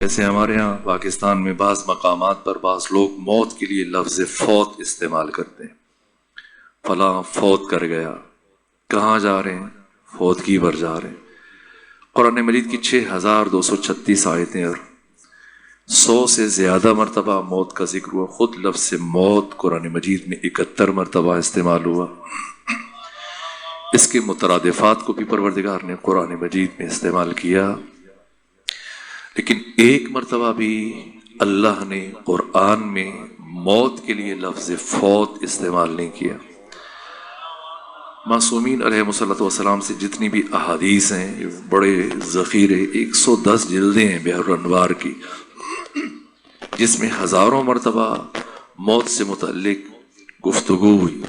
جیسے ہمارے ہاں پاکستان میں بعض مقامات پر بعض لوگ موت کے لیے لفظ فوت استعمال کرتے ہیں. فلاں فوت کر گیا. کہاں جا رہے ہیں؟ فوتگی پر جا رہے ہیں. قرآن مجید کی 6236 آیتیں اور 100 سے زیادہ مرتبہ موت کا ذکر ہوا. خود لفظ موت قرآن مجید میں 71 مرتبہ استعمال ہوا. اس کے مترادفات کو بھی پروردگار نے قرآن مجید میں استعمال کیا، لیکن ایک مرتبہ بھی اللہ نے قرآن میں موت کے لیے لفظ فوت استعمال نہیں کیا. معصومین علیہ الصلوۃ والسلام سے جتنی بھی احادیث ہیں، بڑے ذخیرے 110 جلدیں ہیں بحر الانوار کی، جس میں ہزاروں مرتبہ موت سے متعلق گفتگو ہوئی.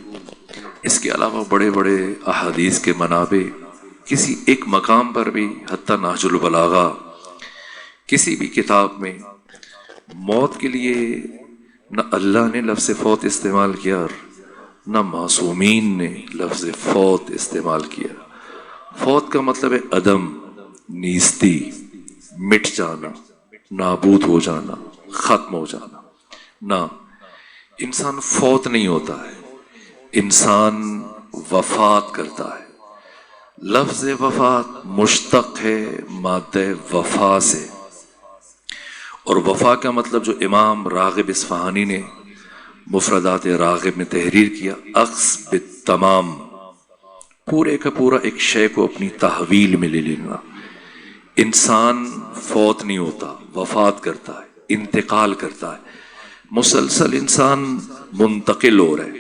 اس کے علاوہ بڑے بڑے احادیث کے منابع کسی ایک مقام پر بھی، حتیٰ نہج البلاغہ، کسی بھی کتاب میں موت کے لیے نہ اللہ نے لفظ فوت استعمال کیا اور نہ معصومین نے لفظ فوت استعمال کیا. فوت کا مطلب ہے عدم، نیستی، مٹ جانا، نابود ہو جانا، ختم ہو جانا. نہ، انسان فوت نہیں ہوتا ہے، انسان وفات کرتا ہے. لفظ وفات مشتق ہے مادہ وفا سے، اور وفا کا مطلب جو امام راغب اصفہانی نے مفردات راغب میں تحریر کیا، اخذ بالتمام، پورے کا پورا ایک شے کو اپنی تحویل میں لے لینا. انسان فوت نہیں ہوتا، وفات کرتا ہے، انتقال کرتا ہے. مسلسل انسان منتقل ہو رہا ہے.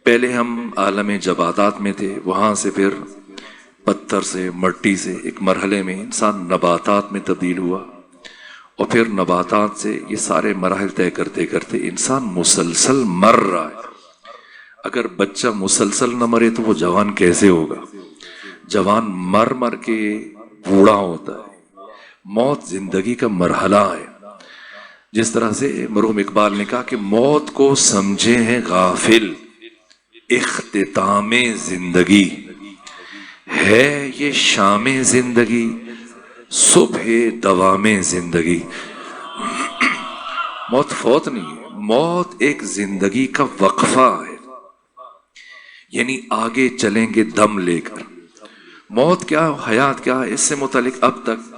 پہلے ہم عالم جبادات میں تھے، وہاں سے پھر پتھر سے، مٹی سے ایک مرحلے میں انسان نباتات میں تبدیل ہوا، اور پھر نباتات سے یہ سارے مراحل طے کرتے کرتے انسان مسلسل مر رہا ہے. اگر بچہ مسلسل نہ مرے تو وہ جوان کیسے ہوگا؟ جوان مر مر کے بوڑھا ہوتا ہے. موت زندگی کا مرحلہ ہے. جس طرح سے مرحوم اقبال نے کہا کہ موت کو سمجھے ہیں غافل، اختتام زندگی ہے یہ شام زندگی، صبح دوام زندگی. موت فوت نہیں ہے، موت ایک زندگی کا وقفہ ہے، یعنی آگے چلیں گے دم لے کر. موت کیا، حیات کیا ہے، اس سے متعلق اب تک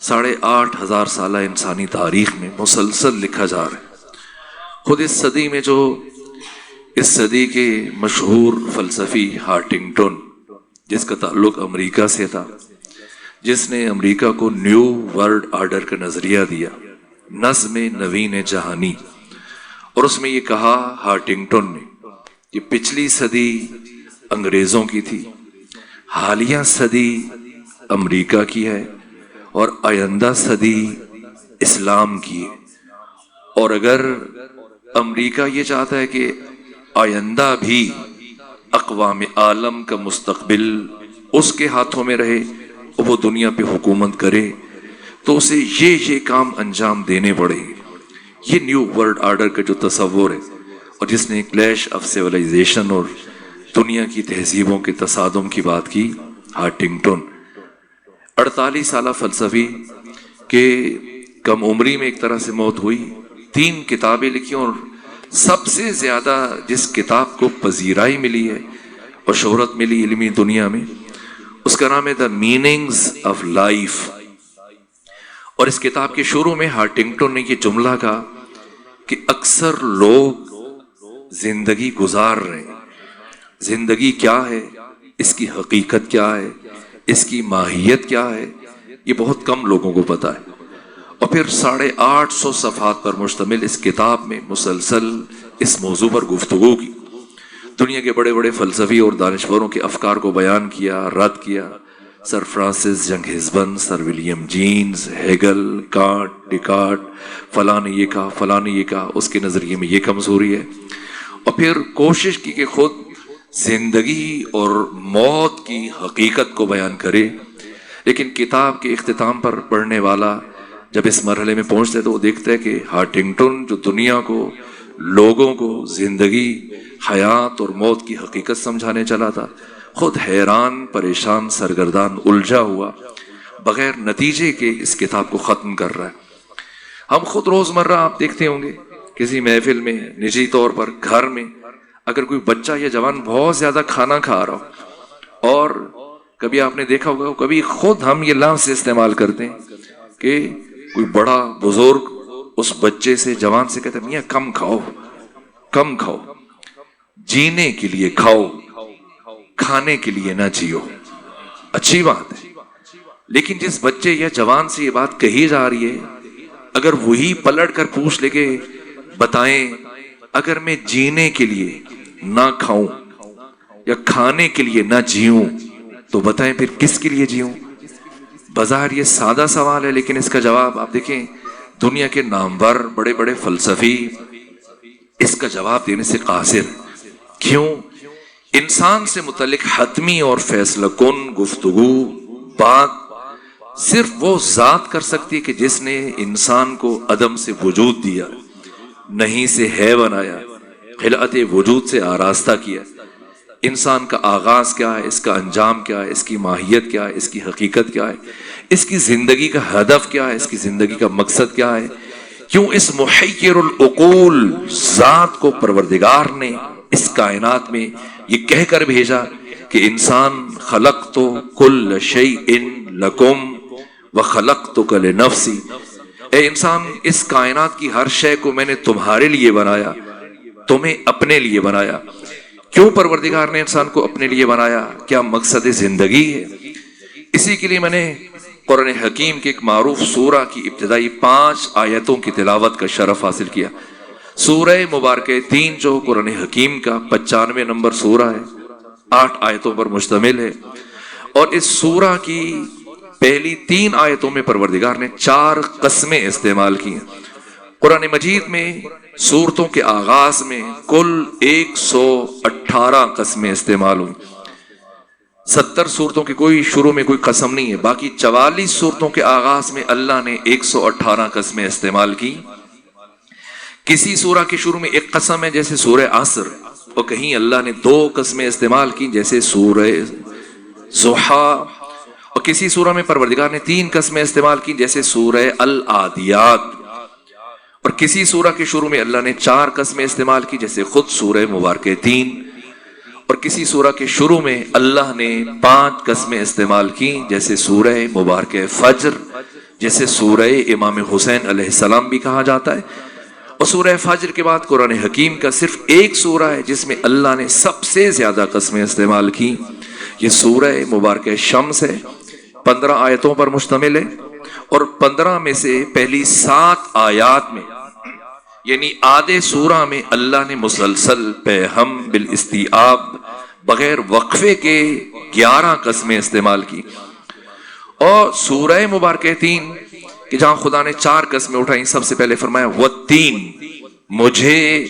8,500 سالہ انسانی تاریخ میں مسلسل لکھا جا رہا ہے. خود اس صدی میں جو اس صدی کے مشہور فلسفی ہارٹنگٹن، جس کا تعلق امریکہ سے تھا، جس نے امریکہ کو نیو ورلڈ آرڈر کا نظریہ دیا، نظم نوین جہانی، اور اس میں یہ کہا ہارٹنگٹن نے کہ پچھلی صدی انگریزوں کی تھی، حالیہ صدی امریکہ کی ہے، اور آئندہ صدی اسلام کی ہے. اور اگر امریکہ یہ چاہتا ہے کہ آئندہ بھی اقوام عالم کا مستقبل اس کے ہاتھوں میں رہے اور وہ دنیا پہ حکومت کرے، تو اسے یہ کام انجام دینے پڑے گے. یہ نیو ورلڈ آرڈر کا جو تصور ہے، اور جس نے کلیش آف سیولائزیشن اور دنیا کی تہذیبوں کے تصادم کی بات کی، ہارٹنگٹن 48 سالہ فلسفی کے کم عمری میں ایک طرح سے موت ہوئی. 3 کتابیں لکھی، اور سب سے زیادہ جس کتاب کو پذیرائی ملی ہے اور شہرت ملی علمی دنیا میں، اس کا نام ہے دا میننگز آف لائف. اور اس کتاب کے شروع میں ہارٹنگٹن نے یہ جملہ کہا کہ اکثر لوگ زندگی گزار رہے ہیں، زندگی کیا ہے، اس کی حقیقت کیا ہے، اس کی ماہیت کیا ہے، یہ بہت کم لوگوں کو پتہ ہے. اور پھر 850 صفحات پر مشتمل اس کتاب میں مسلسل اس موضوع پر گفتگو کی. دنیا کے بڑے بڑے فلسفی اور دانشوروں کے افکار کو بیان کیا، رد کیا. Sir Francis Younghusband, sir William James, Hegel, Kant, Descartes, فلاں نے یہ کہا، فلاں نے یہ کہا، اس کے نظریے میں یہ کمزوری ہے. اور پھر کوشش کی کہ خود زندگی اور موت کی حقیقت کو بیان کرے. لیکن کتاب کے اختتام پر پڑھنے والا جب اس مرحلے میں پہنچتا ہے تو وہ دیکھتا ہے کہ ہارٹنگٹن جو دنیا کو، لوگوں کو زندگی، حیات اور موت کی حقیقت سمجھانے چلا تھا، خود حیران، پریشان، سرگردان، الجھا ہوا، بغیر نتیجے کے اس کتاب کو ختم کر رہا ہے. ہم خود روزمرہ آپ دیکھتے ہوں گے کسی محفل میں، نجی طور پر گھر میں، اگر کوئی بچہ یا جوان بہت زیادہ کھانا کھا رہا ہو، اور کبھی آپ نے دیکھا ہوگا، کبھی خود ہم یہ لفظ استعمال کرتے ہیں کہ کوئی بڑا بزرگ اس بچے سے، جوان سے کہتے ہیں میاں کم کھاؤ، کم کھاؤ، جینے کے لیے کھاؤ، کھانے کے لیے نہ جیو۔ اچھی بات ہے، لیکن جس بچے یا جوان سے یہ بات کہی جا رہی ہے، اگر وہی پلٹ کر پوچھ لے کہ بتائیں اگر میں جینے کے لیے نہ کھاؤں یا کھانے کے لیے نہ جیوں تو بتائیں پھر کس کے لیے جیوں؟ بظاہر یہ سادہ سوال ہے، لیکن اس کا جواب آپ دیکھیں، دنیا کے نامور بڑے بڑے فلسفی اس کا جواب دینے سے قاصر۔ کیوں؟ انسان سے متعلق حتمی اور فیصلہ کن گفتگو بات صرف وہ ذات کر سکتی ہے کہ جس نے انسان کو عدم سے وجود دیا، نہیں سے ہے بنایا، خلقت وجود سے آراستہ کیا۔ انسان کا آغاز کیا ہے، اس کا انجام کیا ہے، اس کی ماہیت کیا ہے، اس کی حقیقت کیا ہے، اس کی زندگی کا ہدف کیا ہے، اس کی زندگی کا مقصد کیا ہے؟ کیوں اس محیر العقول ذات کو پروردگار نے اس کائنات میں یہ کہہ کر بھیجا کہ انسان خلقت کل شیء لکم وخلقتک لنفسی، اے انسان اس کائنات کی ہر شے کو میں نے تمہارے لیے بنایا، تمہیں اپنے لیے بنایا۔ کیوں پروردگار نے انسان کو اپنے لیے بنایا؟ کیا مقصد زندگی ہے؟ اسی کے لیے میں نے قرآن حکیم کے ایک معروف سورہ کی ابتدائی 5 آیتوں کی تلاوت کا شرف حاصل کیا۔ سورہ مبارکہ 3 جو قرآن حکیم کا 95 نمبر سورہ ہے، 8 آیتوں پر مشتمل ہے، اور اس سورہ کی پہلی 3 آیتوں میں پروردگار نے 4 قسمیں استعمال کی ہیں۔ قرآن مجید میں سورتوں کے آغاز میں کل 118 قسمیں استعمال ہوئی۔ 70 سورتوں کی کوئی شروع میں کوئی قسم نہیں ہے، باقی 44 سورتوں کے آغاز میں اللہ نے 118 قسمیں استعمال کی۔ کسی سورہ کے شروع میں ایک قسم ہے جیسے سورہ عصر، اور کہیں اللہ نے 2 قسمیں استعمال کی جیسے سورہ ضحیٰ، اور کسی سورہ میں پروردگار نے 3 قسمیں استعمال کی جیسے سورہ العادیات، اور کسی سورہ کے شروع میں اللہ نے 4 قسمیں استعمال کی جیسے خود سورہ مبارکہ 3، اور کسی سورہ کے شروع میں اللہ نے 5 قسمیں استعمال کی جیسے سورہ مبارکہ فجر، جیسے سورہ امام حسین علیہ السلام بھی کہا جاتا ہے۔ اور سورہ فجر کے بعد قرآن حکیم کا صرف ایک سورہ ہے جس میں اللہ نے سب سے زیادہ قسمیں استعمال کی، یہ سورہ مبارکہ شمس ہے، 15 آیتوں پر مشتمل ہے، اور 15 میں سے پہلی 7 آیات میں یعنی آدھے سورہ میں اللہ نے مسلسل بہم بالاستیعاب بغیر وقفے کے 11 قسمیں استعمال کی۔ اور سورہ مبارکہ 3 کہ جہاں خدا نے 4 قسمیں اٹھائیں، سب سے پہلے فرمایا والتین، مجھے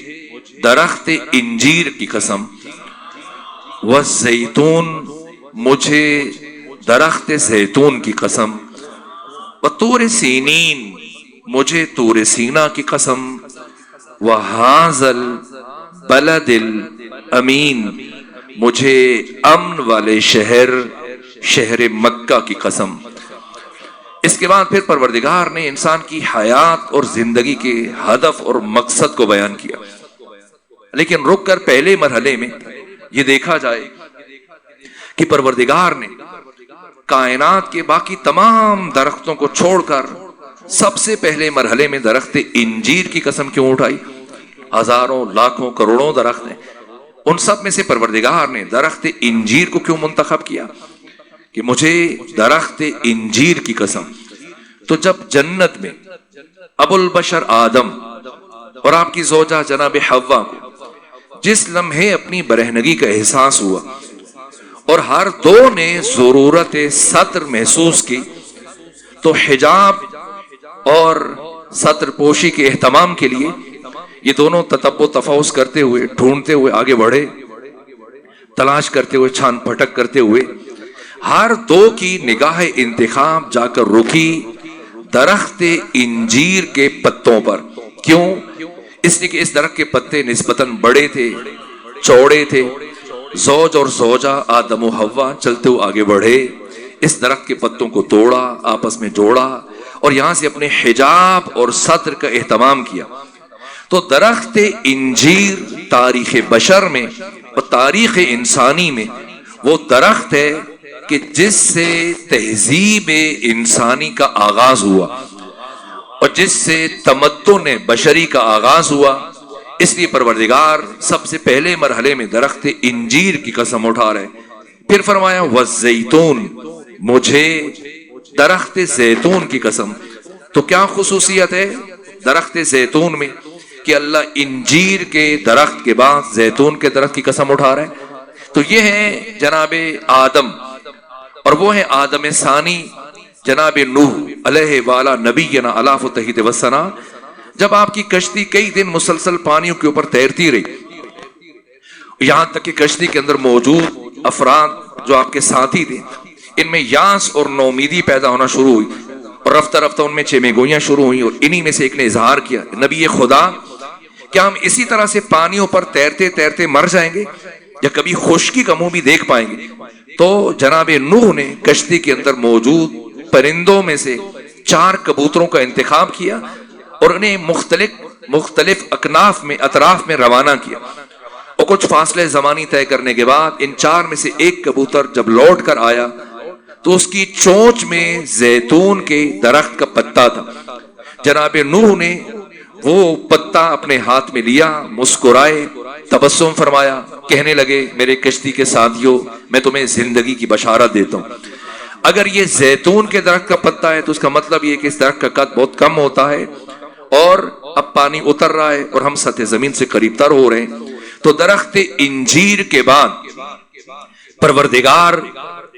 درخت انجیر کی قسم، والزیتون، مجھے درخت زیتون کی قسم، وطور سینین، مجھے طور سینا کی قسم، وہذا البلد الامین، مجھے امن والے شہر مکہ کی قسم۔ اس کے بعد پھر پروردگار نے انسان کی حیات اور زندگی کے ہدف اور مقصد کو بیان کیا، لیکن رک کر پہلے مرحلے میں یہ دیکھا جائے کہ پروردگار نے کائنات کے باقی تمام درختوں کو چھوڑ کر سب سے پہلے مرحلے میں درخت انجیر کی قسم کیوں اٹھائی؟ ہزاروں لاکھوں کروڑوں درخت ہیں، ان سب میں سے پروردگار نے درخت انجیر کو کیوں منتخب کیا کہ مجھے درخت انجیر کی قسم؟ تو جب جنت میں ابو البشر آدم اور آپ کی زوجہ جناب حوا کو جس لمحے اپنی برہنگی کا احساس ہوا اور ہر دو نے ضرورت ستر محسوس کی، تو حجاب اور ستر پوشی کے اہتمام کے لیے یہ دونوں تتبع تفحص کرتے ہوئے، ڈھونڈتے ہوئے آگے بڑھے، تلاش کرتے ہوئے، چھان پھٹک کرتے ہوئے، ہر دو کی نگاہ انتخاب جا کر رکی درخت انجیر کے پتوں پر۔ کیوں؟ اس لیے کہ اس درخت کے پتے نسبتاً بڑے تھے، چوڑے تھے، زوج اور زوجہ آدم و حوا چلتے ہوئے آگے بڑھے، اس درخت کے پتوں کو توڑا، آپس میں جوڑا، اور یہاں سے اپنے حجاب اور ستر کا اہتمام کیا. تو درخت انجیر تاریخ بشر میں اور تاریخ انسانی میں وہ درخت ہے کہ جس سے تہذیب انسانی کا آغاز ہوا اور جس سے تمدن بشری کا آغاز ہوا. اس لیے پروردگار سب سے پہلے مرحلے میں درخت انجیر کی قسم اٹھا رہے. پھر فرمایا والزیتون، مجھے درخت زیتون کی قسم. تو کیا خصوصیت ہے درخت زیتون میں کہ اللہ انجیر کے درخت کے بعد زیتون کے درخت کی قسم اٹھا رہے ہیں؟ تو یہ ہے جناب آدم، اور وہ ہے آدم ثانی جناب نوح علیہ والا نبینا علیہ التحیت والثناء. جب آپ کی کشتی کئی دن مسلسل پانیوں کے اوپر تیرتی رہی، یہاں تک کہ کشتی کے اندر موجود افراد جو آپ کے ساتھی تھے ان میں یاس اور نومیدی پیدا ہونا شروع ہوئی، اور رفتہ رفتہ ان میں چیمے گوئیاں شروع ہوئی. اور انہی میں سے ایک نے اظہار کیا، نبی خدا کیا ہم اسی طرح سے پانیوں پر تیرتے تیرتے مر جائیں گے یا کبھی خشکی کا منہ بھی دیکھ پائیں گے؟ تو جناب نوح نے کشتی کے اندر موجود پرندوں میں سے 4 کبوتروں کا انتخاب کیا اور انہیں مختلف اطراف میں روانہ کیا. اور کچھ فاصلے زمانی طے کرنے کے بعد ان 4 میں سے ایک کبوتر جب لوٹ کر آیا تو اس کی چونچ میں زیتون کے درخت کا پتا تھا. جناب نوح نے وہ پتا اپنے ہاتھ میں لیا، مسکرائے، تبسم فرمایا، کہنے لگے میرے کشتی کے ساتھیوں، میں تمہیں زندگی کی بشارت دیتا ہوں. اگر یہ زیتون کے درخت کا پتا ہے تو اس کا مطلب یہ کہ اس درخت کا قد بہت کم ہوتا ہے اور اب پانی اتر رہا ہے اور ہم سطح زمین سے قریب تر ہو رہے ہیں. تو درخت انجیر کے بعد پروردگار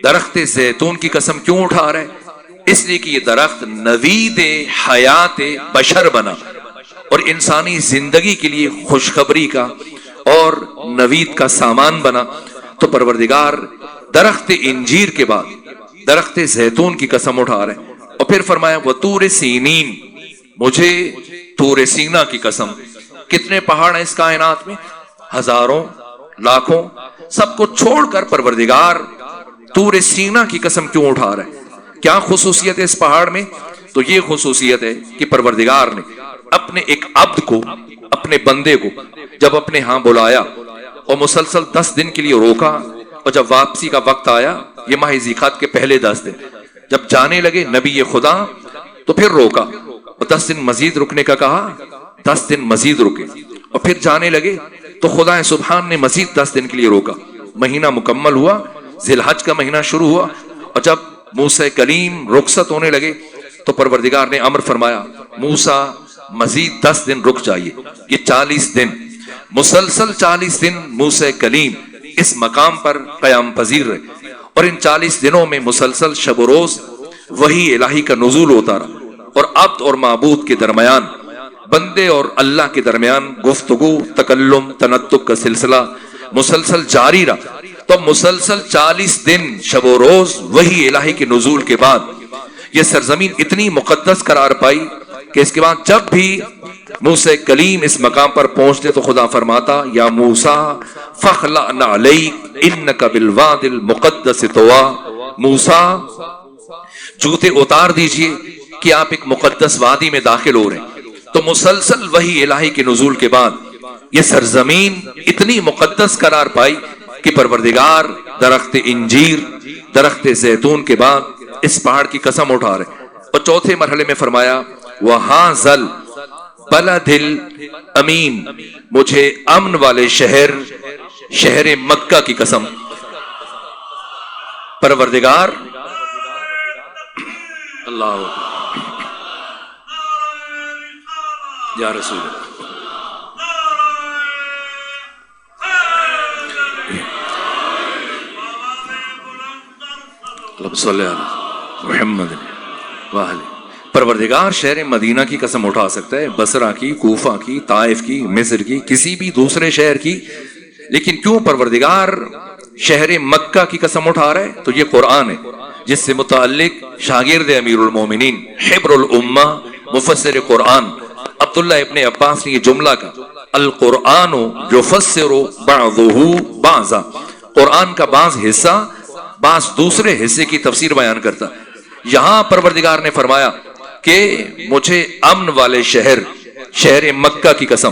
درخت زیتون کی قسم کیوں اٹھا رہے ہیں؟ اس لیے کہ یہ درخت نوید حیات بشر بنا اور انسانی زندگی کے لیے خوشخبری کا اور نوید کا سامان بنا. تو پروردگار درخت انجیر کے بعد درخت زیتون کی قسم اٹھا رہے ہیں. اور پھر فرمایا وطور سینین، مجھے طور سینا کی قسم. کتنے پہاڑ ہیں اس کائنات میں؟ ہزاروں، لاکھوں، سب کو چھوڑ کر پروردگار طور سینا کی قسم کیوں اٹھا رہے ہیں؟ کیا خصوصیت ہے اس پہاڑ میں؟ تو یہ خصوصیت ہے کہ پروردگار نے اپنے ایک عبد کو، اپنے بندے کو جب اپنے ہاں بلایا اور مسلسل 10 دن کے لیے روکا، اور جب واپسی کا وقت آیا یہ ماہ ذیقعت کے پہلے 10 دن جب جانے لگے نبی خدا تو پھر روکا اور 10 دن مزید رکنے کا کہا، 10 دن مزید رکے اور پھر جانے لگے تو خدا سبحان نے مزید 10 دن کے لیے روکا. مہینہ مکمل ہوا، ذی الحج کا مہینہ شروع ہوا، اور جب موسیٰ کلیم رخصت ہونے لگے تو پروردگار نے امر فرمایا موسیٰ مزید 10 دن رک جائیے. یہ 40 دن مسلسل 40 دن موسیٰ کلیم اس مقام پر قیام پذیر رہے، اور ان 40 دنوں میں مسلسل شب و روز وحی الہی کا نزول ہوتا رہا، اور عبد اور معبود کے درمیان، بندے اور اللہ کے درمیان گفتگو، تکلم، تنطق کا سلسلہ مسلسل جاری رہا. تو مسلسل 40 دن شب و روز وحی الہی کے نزول کے بعد یہ سرزمین اتنی مقدس قرار پائی کہ اس کے بعد جب بھی موسیٰ کلیم اس مقام پر پہنچتے تو خدا فرماتا یا موسیٰ فخلع نعلیک انک بالواد المقدس طویٰ، موسیٰ جوتے اتار دیجئے کہ آپ ایک مقدس وادی میں داخل ہو رہے ہیں. تو مسلسل وحی الہی کے نزول کے بعد یہ سرزمین اتنی مقدس قرار پائی کہ پروردگار درخت انجیر، درخت زیتون کے بعد اس پہاڑ کی قسم اٹھا رہے. اور چوتھے مرحلے میں فرمایا وَهَذَا الْبَلَدِ الْأَمِينَ، مجھے امن والے شہر مکہ کی قسم. پروردگار اللہ یا رسول اللہ صلی اللہ علیہ محمد وآلہ. پروردگار شہر مدینہ کی قسم اٹھا سکتا ہے، بصرہ کی، کوفہ کی، طائف کی، مصر کی، کسی بھی دوسرے شہر کی، لیکن کیوں پروردگار شہر مکہ کی قسم اٹھا رہا ہے؟ تو یہ قرآن ہے جس سے متعلق شاگرد امیر المومنین حبر الامہ مفسر قرآن عبداللہ ابن عباس نے یہ جملہ کہا القرآن یفسر بعضہ بعضا، قرآن کا بعض حصہ بعض دوسرے حصے کی تفسیر بیان کرتا. یہاں پروردگار نے فرمایا کہ مجھے امن والے شہر مکہ کی قسم.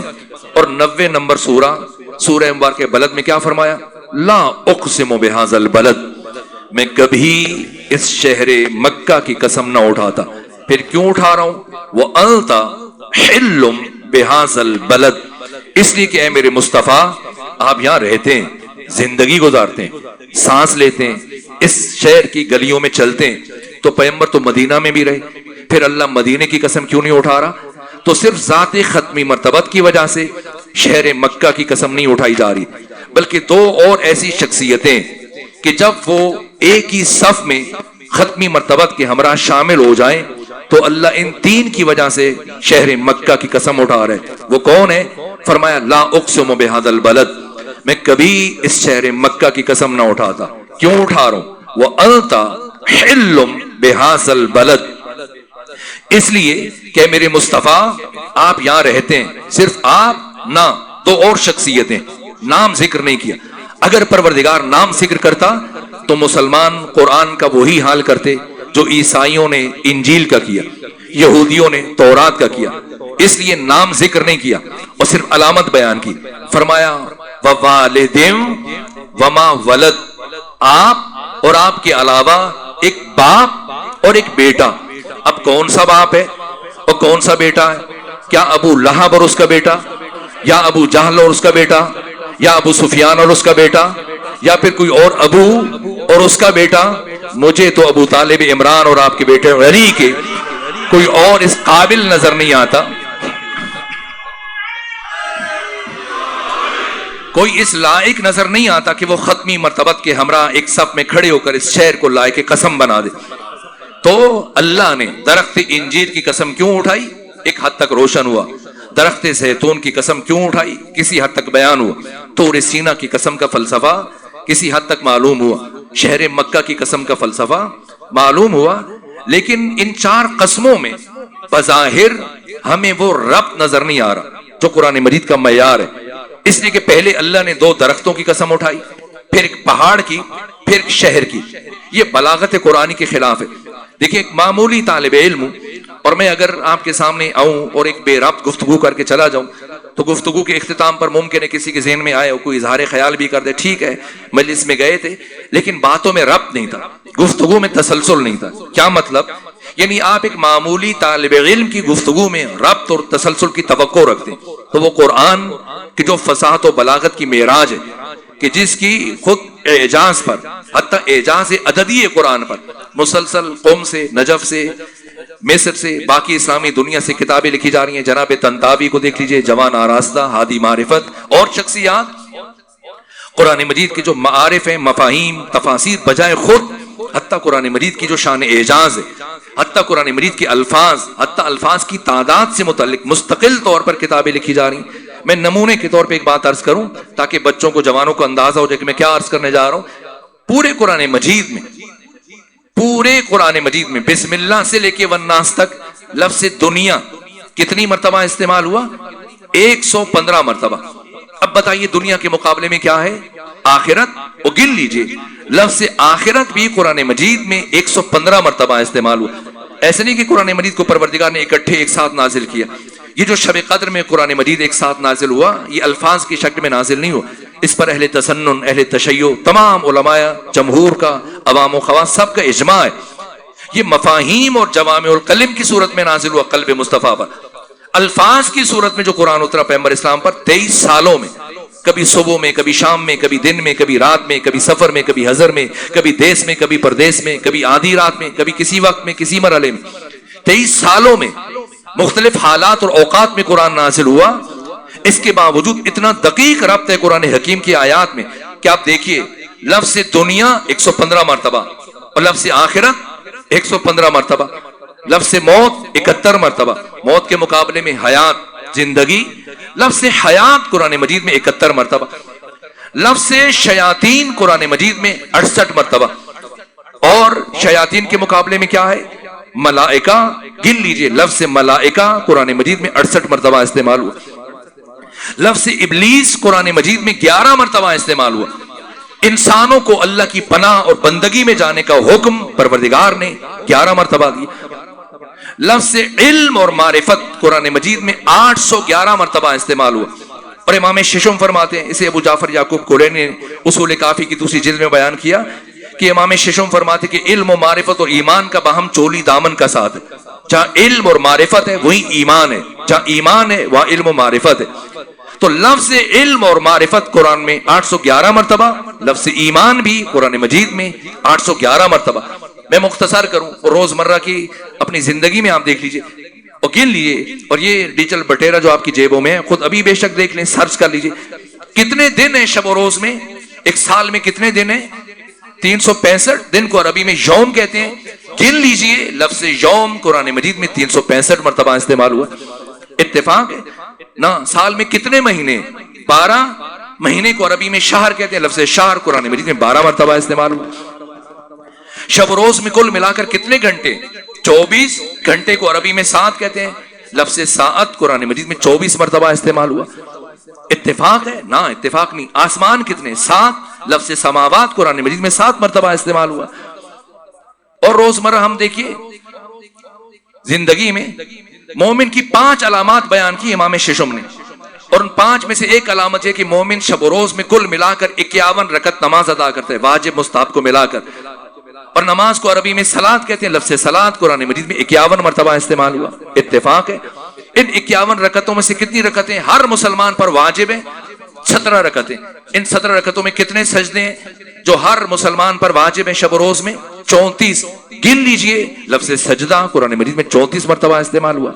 اور 90 نمبر سورہ مبارکہ بلد میں کیا فرمایا؟ لا اقسم بہذا البلد، میں کبھی اس شہر مکہ کی قسم نہ اٹھاتا. پھر کیوں اٹھا رہا ہوں؟ وَأَنْتَ حِلٌّ بِهَذَا الْبَلَدِ، اس لیے کہ اے میرے مصطفیٰ آپ یہاں رہتے ہیں، زندگی گزارتے ہیں، سانس لیتے ہیں، اس شہر کی گلیوں میں چلتے ہیں. تو پیغمبر تو مدینہ میں بھی رہے، پھر اللہ مدینے کی قسم کیوں نہیں اٹھا رہا؟ تو صرف ذات ختمی مرتبت کی وجہ سے شہر مکہ کی قسم نہیں اٹھائی جا رہی، بلکہ دو اور ایسی شخصیتیں کہ جب وہ ایک ہی صف میں ختمی مرتبت کے ہمراہ شامل ہو جائیں تو اللہ ان تین کی وجہ سے شہر مکہ کی قسم اٹھا رہے. وہ کون ہے؟ فرمایا لا اقسم بہذا البلد، میں کبھی اس شہر مکہ کی قسم نہ اٹھاتا. کیوں اٹھا رہا ہوں؟ وَأَنْتَ حِلٌّ بِهَذَا الْبَلَدِ، اس لیے کہ میرے مصطفیٰ آپ یہاں رہتے ہیں. صرف آپ نہ، دو اور شخصیتیں، نام ذکر نہیں کیا. اگر پروردگار نام ذکر کرتا تو مسلمان قرآن کا وہی حال کرتے جو عیسائیوں نے انجیل کا کیا، یہودیوں نے تورات کا کیا. اس لیے نام ذکر نہیں کیا اور صرف علامت بیان کی. فرمایا وَوَالِدٍ وَمَا وَلَدْ، آپ اور آپ کے علاوہ ایک باپ اور ایک بیٹا. اب کون سا باپ ہے اور کون سا بیٹا ہے؟ کیا ابو لہب اور اس کا بیٹا، یا ابو جہل اور اس کا بیٹا، یا ابو سفیان اور اس کا بیٹا، یا پھر کوئی اور ابو اور اس کا بیٹا؟ مجھے تو ابو طالب عمران اور آپ کے بیٹے علی کے کوئی اور اس قابل نظر نہیں آتا، کوئی اس لائق نظر نہیں آتا کہ وہ ختمی مرتبت کے ہمراہ ایک صف میں کھڑے ہو کر اس شہر کو لائق قسم بنا دے. تو اللہ نے درخت انجیر کی قسم کیوں اٹھائی؟ ایک حد تک روشن ہوا. درخت زیتون کی قسم کیوں اٹھائی؟ کسی حد تک بیان ہوا. طور سینہ کی قسم کا فلسفہ کسی حد تک معلوم ہوا. شہر مکہ کی قسم کا فلسفہ معلوم ہوا. لیکن ان چار قسموں میں بظاہر ہمیں وہ ربط نظر نہیں آ رہا جو قرآن مجید کا معیار ہے. اس لیے کہ پہلے اللہ نے دو درختوں کی قسم اٹھائی، پھر ایک پہاڑ کی، پھر ایک شہر کی. یہ بلاغت قرآنی کے خلاف ہے. دیکھیں ایک معمولی طالب علم اور میں اگر آپ کے سامنے آؤں اور ایک بے ربط گفتگو کر کے چلا جاؤں تو گفتگو کے اختتام پر ممکن ہے کسی کے ذہن میں آئے اور کوئی اظہار خیال بھی کر دے، ٹھیک ہے مجلس میں گئے تھے لیکن باتوں میں ربط نہیں تھا، گفتگو میں تسلسل نہیں تھا. کیا مطلب؟ یعنی آپ ایک معمولی طالب علم کی گفتگو میں ربط اور تسلسل کی توقع رکھتے ہیں تو وہ قرآن کی جو فصاحت و بلاغت کی معراج ہے کہ جس کی خود اعجاز پر، حتی اعجاز عددی قرآن پر مسلسل قوم سے، نجف سے، مصر سے، باقی اسلامی دنیا سے کتابیں لکھی جا رہی ہیں. جناب طنطاوی کو دیکھ لیجئے، جوان آراستہ، ہادی معرفت اور شخصیات. قرآن مجید کے جو معارف ہیں، مفاہیم، تفاسیر بجائے خود حتی قرآن مجید کی جو شان اعجاز ہے، حتی قرآن مجید کے الفاظ، حتی الفاظ کی تعداد سے متعلق مستقل طور پر کتابیں لکھی جا رہی ہیں. میں نمونے کے طور پہ ایک بات عرض کروں تاکہ بچوں کو، جوانوں کو اندازہ ہو جائے کہ میں کیا عرض کرنے جا رہا ہوں. پورے قرآن مجید میں بسم اللہ سے لے کے والناس تک لفظ دنیا کتنی مرتبہ استعمال ہوا؟ 115 مرتبہ. اب بتائیے دنیا کے مقابلے میں کیا ہے؟ آخرت. اور گن لیجئے لفظ آخرت بھی قرآن مجید میں 115 مرتبہ استعمال ہوا. ایسے نہیں کہ قرآن مجید کو پروردگار نے اکٹھے ایک ساتھ نازل کیا. یہ جو شب قدر میں قرآن مجید ایک ساتھ نازل ہوا یہ الفاظ کی شکل میں نازل نہیں ہوا. اس پر اہل تسنن، اہل تشیع، تمام علماء جمہور کا، عوام و خواص سب کا اجماع ہے. یہ مفاہیم اور جوامع الکلم کی صورت میں نازل ہوا قلب مصطفیٰ پر. الفاظ کی صورت میں جو قرآن اترا پیغمبر اسلام پر 23 سالوں میں، کبھی صبح میں، کبھی شام میں، کبھی دن میں، کبھی رات میں، کبھی سفر میں، کبھی حضر میں، کبھی دیس میں، کبھی پردیس میں، کبھی آدھی رات میں، کبھی کسی وقت میں، کسی مرحلے میں. 23 سالوں میں مختلف حالات اور اوقات میں قرآن نازل ہوا. اس کے باوجود اتنا دقیق ربط ہے قرآن حکیم کی آیات میں کہ آپ دیکھیے لفظ دنیا 115 مرتبہ اور لفظ آخرت 115 مرتبہ، لفظ موت 71 مرتبہ. موت کے مقابلے میں حیات، زندگی. لفظ حیات قرآن مجید میں 71 مرتبہ. لفظ شیاطین قرآن مجید میں 68 مرتبہ. اور شیاطین کے مقابلے میں کیا ہے؟ ملائکہ. گن لیجئے لفظ ملائکہ قرآن مجید میں 68 مرتبہ استعمال ہوا. لفظ ابلیس قرآن مجید میں 11 مرتبہ استعمال ہوا. انسانوں کو اللہ کی پناہ اور بندگی میں جانے کا حکم پروردگار نے 11 مرتبہ دیا. لفظ علم اور معرفت قرآن مجید میں 811 مرتبہ استعمال ہوا. اور امام ششم فرماتے ہیں, اسے ابو جعفر یعقوب کولینی نے اصول کافی کی دوسری جلد میں بیان کیا کہ امام ششم فرماتے کہ علم و معرفت اور ایمان کا باہم چولی دامن کا ساتھ ہے. جہاں علم اور معرفت ہے وہی ایمان ہے, جہاں ایمان ہے وہاں علم و معرفت ہے. تو لفظ علم اور معرفت قرآن میں 811 مرتبہ, لفظ ایمان بھی قرآن مجید میں 811 مرتبہ. میں مختصر کروں, روزمرہ کی اپنی زندگی میں آپ دیکھ لیجئے اور گن لیجئے, اور یہ ڈیجیٹل بٹیرا جو آپ کی جیبوں میں ہے خود ابھی بے شک دیکھ لیں, سرچ کر لیجئے کتنے دن ہیں شب و روز میں. ایک سال میں کتنے دن ہیں؟ 365 دن کو عربی میں یوم کہتے ہیں. گن لیجئے لفظ یوم قرآن مجید میں 365 مرتبہ استعمال ہوا. اتفاق ہے نا. سال میں کتنے مہینے؟ 12 مہینے کو عربی میں شہر کہتے ہیں. لفظ شہر قرآن مجید میں 12 مرتبہ استعمال ہوا. شب و روز میں کل ملا کر کتنے گھنٹے؟ 24 گھنٹے کو عربی میں ساعت کہتے ہیں. لفظ ساعت قرآن مجید میں 24 مرتبہ استعمال ہوا. اتفاق ہے نا, اتفاق نہیں. آسمان کتنے؟ 7. لفظ سماوات قرآن مجید میں 7 مرتبہ استعمال ہوا. اور روزمرہ ہم دیکھیے زندگی میں مومن کی 5 علامات بیان کی امام ششم نے, اور ان 5 میں سے ایک علامت ہے کہ مومن شب و روز میں کل ملا کر 51 رکعت نماز ادا کرتا ہے, واجب مستحب کو ملا کر. اور نماز کو عربی میں صلاۃ کہتے ہیں. لفظ صلاۃ قرآن مجید میں 51 مرتبہ استعمال ہوا. اتفاق ہے. ان 51 رکعتوں میں سے کتنی رکعتیں ہر مسلمان پر واجب ہیں؟ 17 رکعتیں. ان 17 رکعتوں میں کتنے سجدے ہیں جو ہر مسلمان پر واجب ہیں شب و روز میں؟ 34. گن لیجئے لفظ سجدہ قرآن مجید میں 34 مرتبہ استعمال ہوا.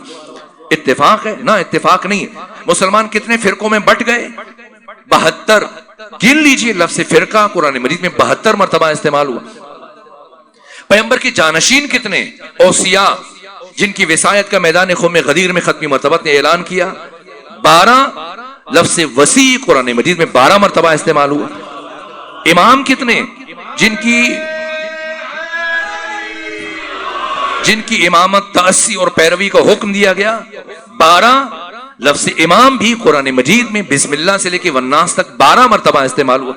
اتفاق ہے نا, اتفاق نہیں ہے. مسلمان کتنے فرقوں میں بٹ گئے؟ 72. گن لیجئے لفظ فرقہ قرآن مجید میں 72 مرتبہ استعمال ہوا. پیغمبر کے جانشین کتنے؟ اوصیاء, جن کی وصایت کا میدان خم غدیر میں ختمی مرتبہ نے اعلان کیا 12. لفظ وسیع قرآن مجید میں 12 مرتبہ استعمال ہوا. امام کتنے؟ جن کی امامت تأسی اور پیروی کا حکم دیا گیا 12. لفظ امام بھی قرآن مجید میں بسم اللہ سے لے کے والناس تک 12 مرتبہ استعمال ہوا.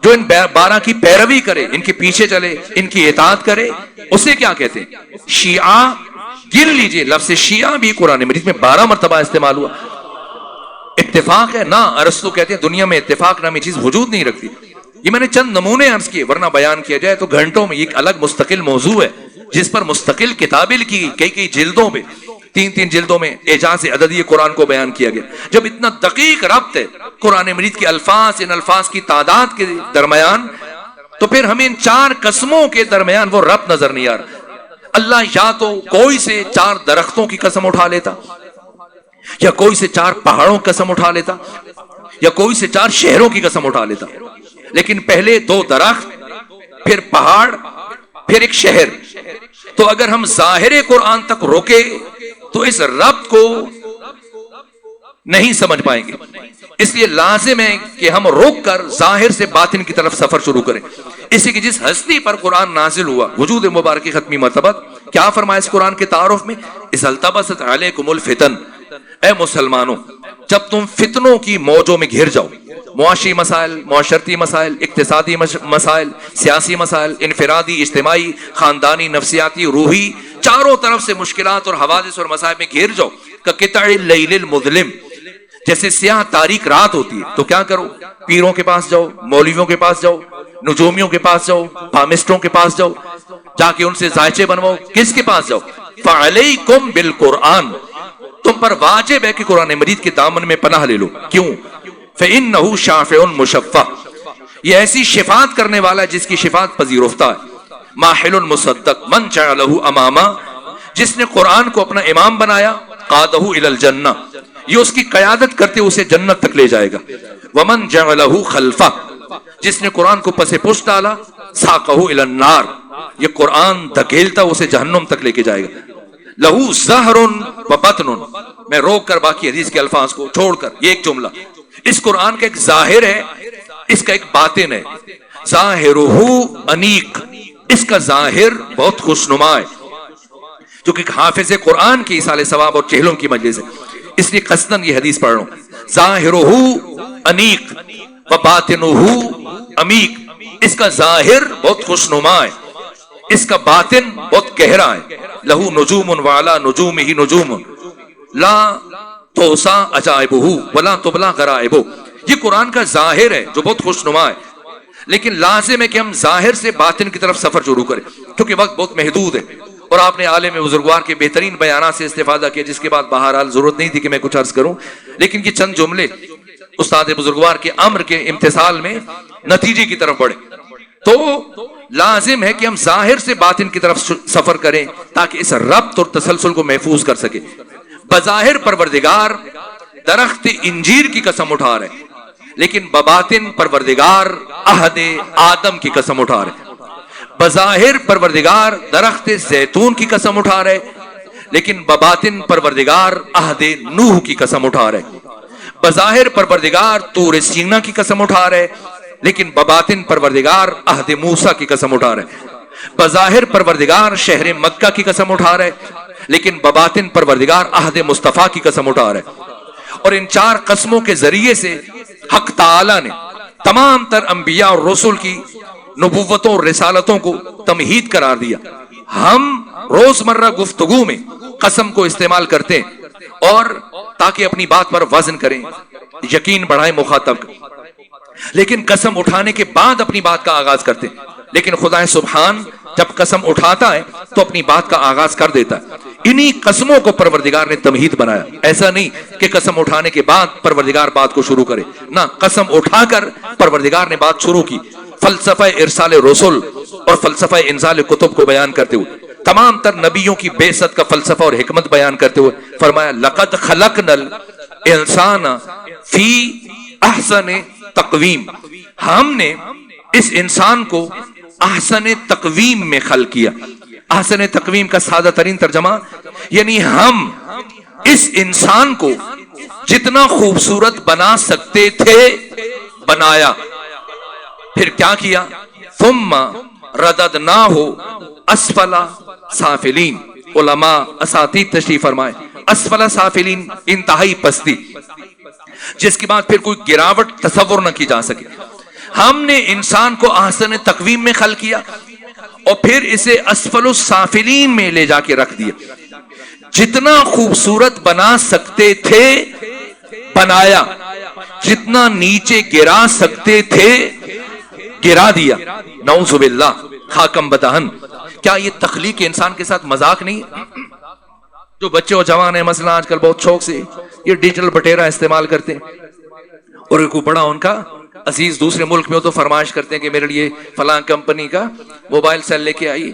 جو ان 12 کی پیروی کرے, ان کے پیچھے چلے, ان کی اطاعت کرے, اسے کیا کہتے ہیں؟ شیعہ. گن لیجئے لفظ شیعہ بھی قرآن مجید میں 12 مرتبہ استعمال ہوا. اتفاق ہے نا. ارسطو کہتے ہیں دنیا میں اتفاق نامی چیز وجود نہیں رکھتی. یہ میں نے چند نمونے عرض کیے, ورنہ بیان کیا جائے تو گھنٹوں میں. یہ ایک الگ مستقل موضوع ہے جس پر مستقل کتابیں لکھی, کئی جلدوں میں, 3 جلدوں میں اعجاز عددی قرآن کو بیان کیا گیا. جب اتنا دقیق ربط ہے قرآن مجید کے الفاظ, ان الفاظ کی تعداد کے درمیان, تو پھر ہمیں ان 4 قسموں کے درمیان وہ ربط نظر نہیں آ رہا. اللہ یا تو کوئی سے 4 درختوں کی قسم اٹھا لیتا, یا کوئی سے 4 پہاڑوں کی قسم اٹھا لیتا, یا کوئی سے 4 شہروں کی قسم اٹھا لیتا. لیکن پہلے 2 درخت, پھر پہاڑ, پھر ایک شہر. تو اگر ہم ظاہر قرآن تک روکے تو اس ربط کو نہیں سمجھ پائیں گے. اس لیے لازم ہے کہ ہم روک کر ظاہر سے باطن کی طرف سفر شروع کریں. اسی کہ جس ہستی پر قرآن نازل ہوا, وجود مبارک ختمی مرتبہ, کیا فرمایا اس قرآن کے تعارف میں؟ اذ التبست علیکم الفتن, اے مسلمانوں جب تم فتنوں کی موجوں میں گھر جاؤ, معاشی مسائل, معاشرتی مسائل, اقتصادی مسائل, سیاسی مسائل, انفرادی, اجتماعی, خاندانی, نفسیاتی, روحی, چاروں طرف سے مشکلات اور حوادث اور مسائل میں گھر جاؤ. کقطع اللیل المظلم, جیسے سیاہ تاریک رات ہوتی ہے تو کیا کرو؟ پیروں کے پاس جاؤ, مولویوں کے پاس جاؤ, نجومیوں کے پاس جاؤ, پامسٹوں کے پاس جاؤ, جا کے ان سے ذائچے بنواؤ. کس کے پاس جاؤ؟ فعلیکم بالقرآن, تم پر واجب ہے کہ قرآن مجید کے دامن میں پناہ لے لو. کیوں؟ فإنہ شافع مشفع, یہ ایسی شفاعت کرنے والا ہے جس کی شفاعت پذیرفتہ ہے. ماحل مصدق من جعلہ اماما, جس نے قرآن کو اپنا امام بنایا, قادہ الی الجنہ, یہ اس کی قیادت کرتے اسے جنت تک لے جائے گا. ومن جعلہ خلفہ, جس نے قرآن کو پس پشت ڈالا, ساقہ الی النار, یہ قرآن دھکیلتا اسے جہنم تک لے کے جائے گا. لہو ظہر و بطن, میں روک کر باقی حدیث کے الفاظ کو چھوڑ کر یہ ایک جملہ, اس قرآن کا ایک ظاہر ہے, اس کا ایک باطن ہے. ظاہرہ انیق, اس کا ظاہر بہت خوشنما ہے, جو کہ حافظ قرآن کی ایصال ثواب اور چہلوں کی مجلس ہے, اس لیے قصداً یہ حدیث پڑھ رہا ہوں. ظاہرہ انیق و باطنہ عمیق, اس کا ظاہر بہت خوشنما ہے اس کا باطن بہت گہرا ہے. لہو نجوم وعلا نجوم ہی نجوم لا توسا عجائبہ ولا تبلا غرائبہ. یہ قرآن کا ظاہر ہے جو بہت خوشنما ہے، لیکن لازم ہے کہ ہم ظاہر سے باطن کی طرف سفر شروع کریں، کیونکہ وقت بہت محدود ہے. اور آپ نے عالم بزرگوار کے بہترین بیانات سے استفادہ کیا، جس کے بعد بہرحال ضرورت نہیں تھی کہ میں کچھ عرض کروں، لیکن یہ چند جملے استاد بزرگوار کے امر کے امتثال میں نتیجے کی طرف بڑھے. تو لازم ہے کہ ہم ظاہر سے باطن کی طرف سفر کریں تاکہ اس ربط اور تسلسل کو محفوظ کر سکے. بظاہر پروردگار درخت انجیر کی قسم اٹھا رہے، لیکن بباطن پروردگار عہد آدم کی قسم اٹھا رہے. بظاہر پروردگار درخت زیتون کی قسم اٹھا رہے، لیکن بباطن پروردگار عہد نوح کی قسم اٹھا رہے. بظاہر پروردگار طور سینا کی قسم اٹھا رہے، لیکن بباطن پروردگار عہد موسیٰ کی قسم اٹھا رہے. بظاہر پروردگار شہر مکہ کی قسم اٹھا رہے، لیکن بباطن پروردگار عہد مصطفیٰ کی قسم اٹھا رہے. اور ان چار قسموں کے ذریعے سے حق تعالی نے تمام تر انبیاء اور رسول کی نبوتوں اور رسالتوں کو تمہید قرار دیا. ہم روزمرہ گفتگو میں قسم کو استعمال کرتے ہیں اور تاکہ اپنی بات پر وزن کریں، یقین بڑھائیں مخاطب کا، لیکن قسم اٹھانے کے بعد اپنی بات کا آغاز کرتے ہیں. لیکن خدا سبحان جب قسم اٹھاتا ہے تو اپنی بات کا آغاز کر دیتا ہے. انہی قسموں کو پروردگار نے تمہید بنایا. ایسا نہیں کہ قسم اٹھانے کے بعد پروردگار بات کو شروع کرے، نہ، قسم اٹھا کر پروردگار نے بات شروع کی. فلسفہ ارسال رسول اور فلسفہ انزال کتب کو بیان کرتے ہوئے، تمام تر نبیوں کی بعثت کا فلسفہ اور حکمت بیان کرتے ہوئے فرمایا لقد خلقنا الانسان فی احسن تقویم. ہم نے اس انسان کو احسن تقویم میں خلق کیا. احسن تقویم کا سادہ ترین ترجمہ یعنی ہم اس انسان کو جتنا خوبصورت بنا سکتے تھے بنایا. پھر کیا کیا؟ ثم رددناہ اسفل سافلین. علماء اساتید تشریف فرمائے اسفل سافلین انتہائی پستی، جس کے بعد پھر کوئی گراوٹ تصور نہ کی جا سکے. ہم نے انسان کو احسن تقویم میں خلق کیا اور پھر اسے اسفل السافلین میں لے جا کے رکھ دیا. جتنا خوبصورت بنا سکتے تھے بنایا، جتنا نیچے گرا سکتے تھے گرا دیا. نعوذ باللہ، خاکم بدہن. کیا یہ تخلیق انسان کے ساتھ مذاق نہیں؟ جو بچے اور جوان ہیں مثلا آج کل بہت شوق سے یہ ڈیجیٹل بٹیرا استعمال کرتے ہیں، اور کوئی بڑا ان کا عزیز دوسرے ملک میں ہو تو فرمائش کرتے ہیں کہ میرے لیے فلاں کمپنی کا موبائل سیل لے کے آئی،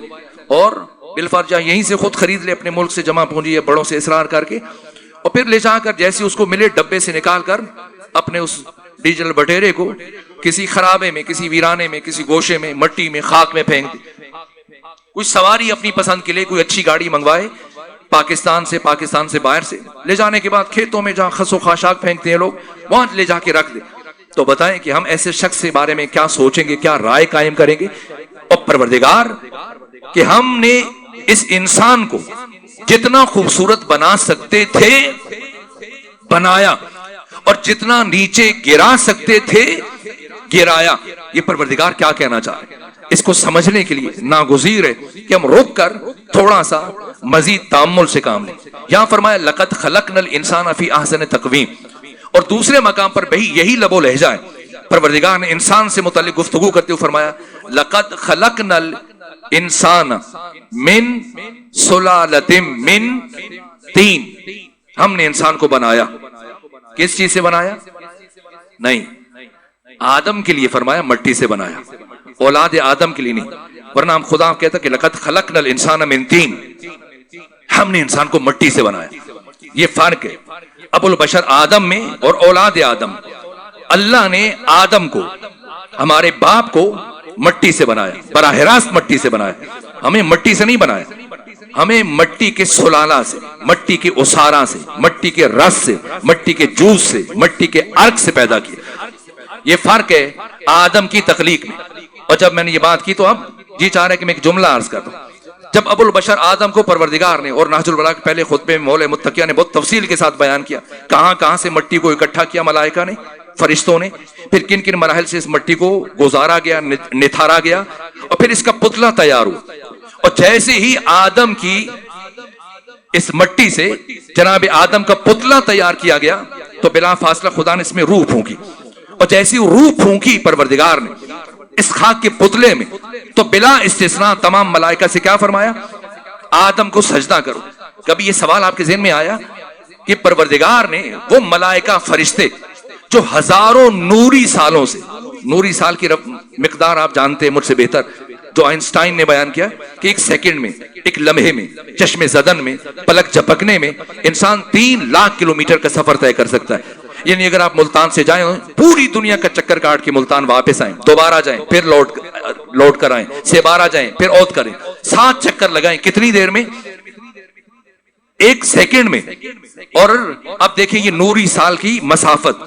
اور بالفرجہ یہیں سے خود خرید لے اپنے ملک سے جمع پونجی یا بڑوں سے اصرار کر کے، اور پھر لے جا کر جیسے اس کو ملے ڈبے سے نکال کر اپنے اس ڈیجیٹل بٹیرے کو کسی خرابے میں، کسی ویرانے میں، کسی گوشے میں، مٹی میں، خاک میں پھینک دے. کوئی سواری اپنی پسند کے لیے کوئی اچھی گاڑی منگوائے پاکستان سے باہر سے، لے جانے کے بعد کھیتوں میں جہاں خس و خاشاک پھینکتے ہیں لوگ وہاں لے جا کے رکھ دے. تو بتائیں کہ ہم ایسے شخص کے بارے میں کیا سوچیں گے، کیا رائے قائم کریں گے؟ اور پروردگار کہ ہم نے اس انسان کو جتنا خوبصورت بنا سکتے تھے بنایا، اور جتنا نیچے گرا سکتے تھے گرایا. یہ پروردگار کیا کہنا چاہ رہے ہیں؟ اس کو سمجھنے کے لیے ناگزیر ہے کہ ہم رک کر تھوڑا سا مزید تامل سے کام لیں. یہاں فرمایا لقد خلقنا الانسان فی احسن تقویم، اور دوسرے مقام پر بھی یہی لب و لہجہ ہے. پروردگار نے انسان سے متعلق گفتگو کرتے ہوئے فرمایا لقد خلقنا الانسان من سلالۃ من طین. ہم نے انسان کو بنایا کس چیز سے بنایا؟ نہیں، آدم کے لیے فرمایا مٹی سے بنایا، اولاد آدم کے لیے نہیں. ورنہ ہم خدا کہتا کہ لقد خلقنا الانسان من طین، ہم نے انسان کو مٹی سے بنایا. یہ فرق ہے ابو البشر آدم میں اور اولاد آدم. اللہ نے آدم کو، ہمارے باپ کو مٹی سے بنایا، براہ راست مٹی سے بنایا. ہمیں مٹی سے نہیں بنایا، ہمیں مٹی کے سلالہ سے، مٹی کے اسارہ سے، مٹی کے رس سے، مٹی کے جوس سے، مٹی کے عرق سے پیدا کیا. یہ فرق ہے آدم کی تخلیق میں. اور جب میں نے یہ بات کی تو اب جی چاہ رہا ہے کہ میں ایک جملہ عرض کرتا ہوں. جب ابو البشر آدم کو پروردگار نے، اور نہج البلاغہ کے پہلے خطبے میں مولا متقیہ نے بہت تفصیل کے ساتھ بیان کیا کہاں کہاں سے مٹی کو اکٹھا کیا ملائکہ نے، فرشتوں نے، پھر کن کن مراحل سے اس مٹی کو گزارا گیا، نتھارا گیا، اور پھر اس کا پتلا تیار ہوا. اور جیسے ہی آدم کی اس مٹی سے جناب آدم کا پتلا تیار کیا گیا تو بلا فاصلہ خدا نے اس میں روح پھونکی، اور جیسی روح پھونکی پروردگار نے اس خاک کے پتلے میں تو بلا استثناء تمام ملائکہ سے کیا فرمایا؟ آدم کو سجدہ کرو۔ کبھی یہ سوال آپ کے ذہن میں آیا کہ پروردگار نے وہ ملائکہ فرشتے جو ہزاروں نوری سالوں سے، نوری سال کی مقدار آپ جانتے ہیں مجھ سے بہتر، جو آئنسٹائن نے بیان کیا کہ ایک سیکنڈ میں، ایک لمحے میں، چشم زدن میں، پلک جھپکنے میں انسان 3 لاکھ کلومیٹر کا سفر طے کر سکتا ہے۔ یعنی اگر آپ ملتان سے جائیں، پوری دنیا کا چکر کاٹ کے ملتان واپس آئیں، دوبارہ جائیں، پھر لوٹ کر آئیں، سے بارہ جائیں، پھر اوت کریں، 7 چکر لگائیں، کتنی دیر میں؟ 1 سیکنڈ میں۔ اور اب دیکھیں یہ نوری سال کی مسافت،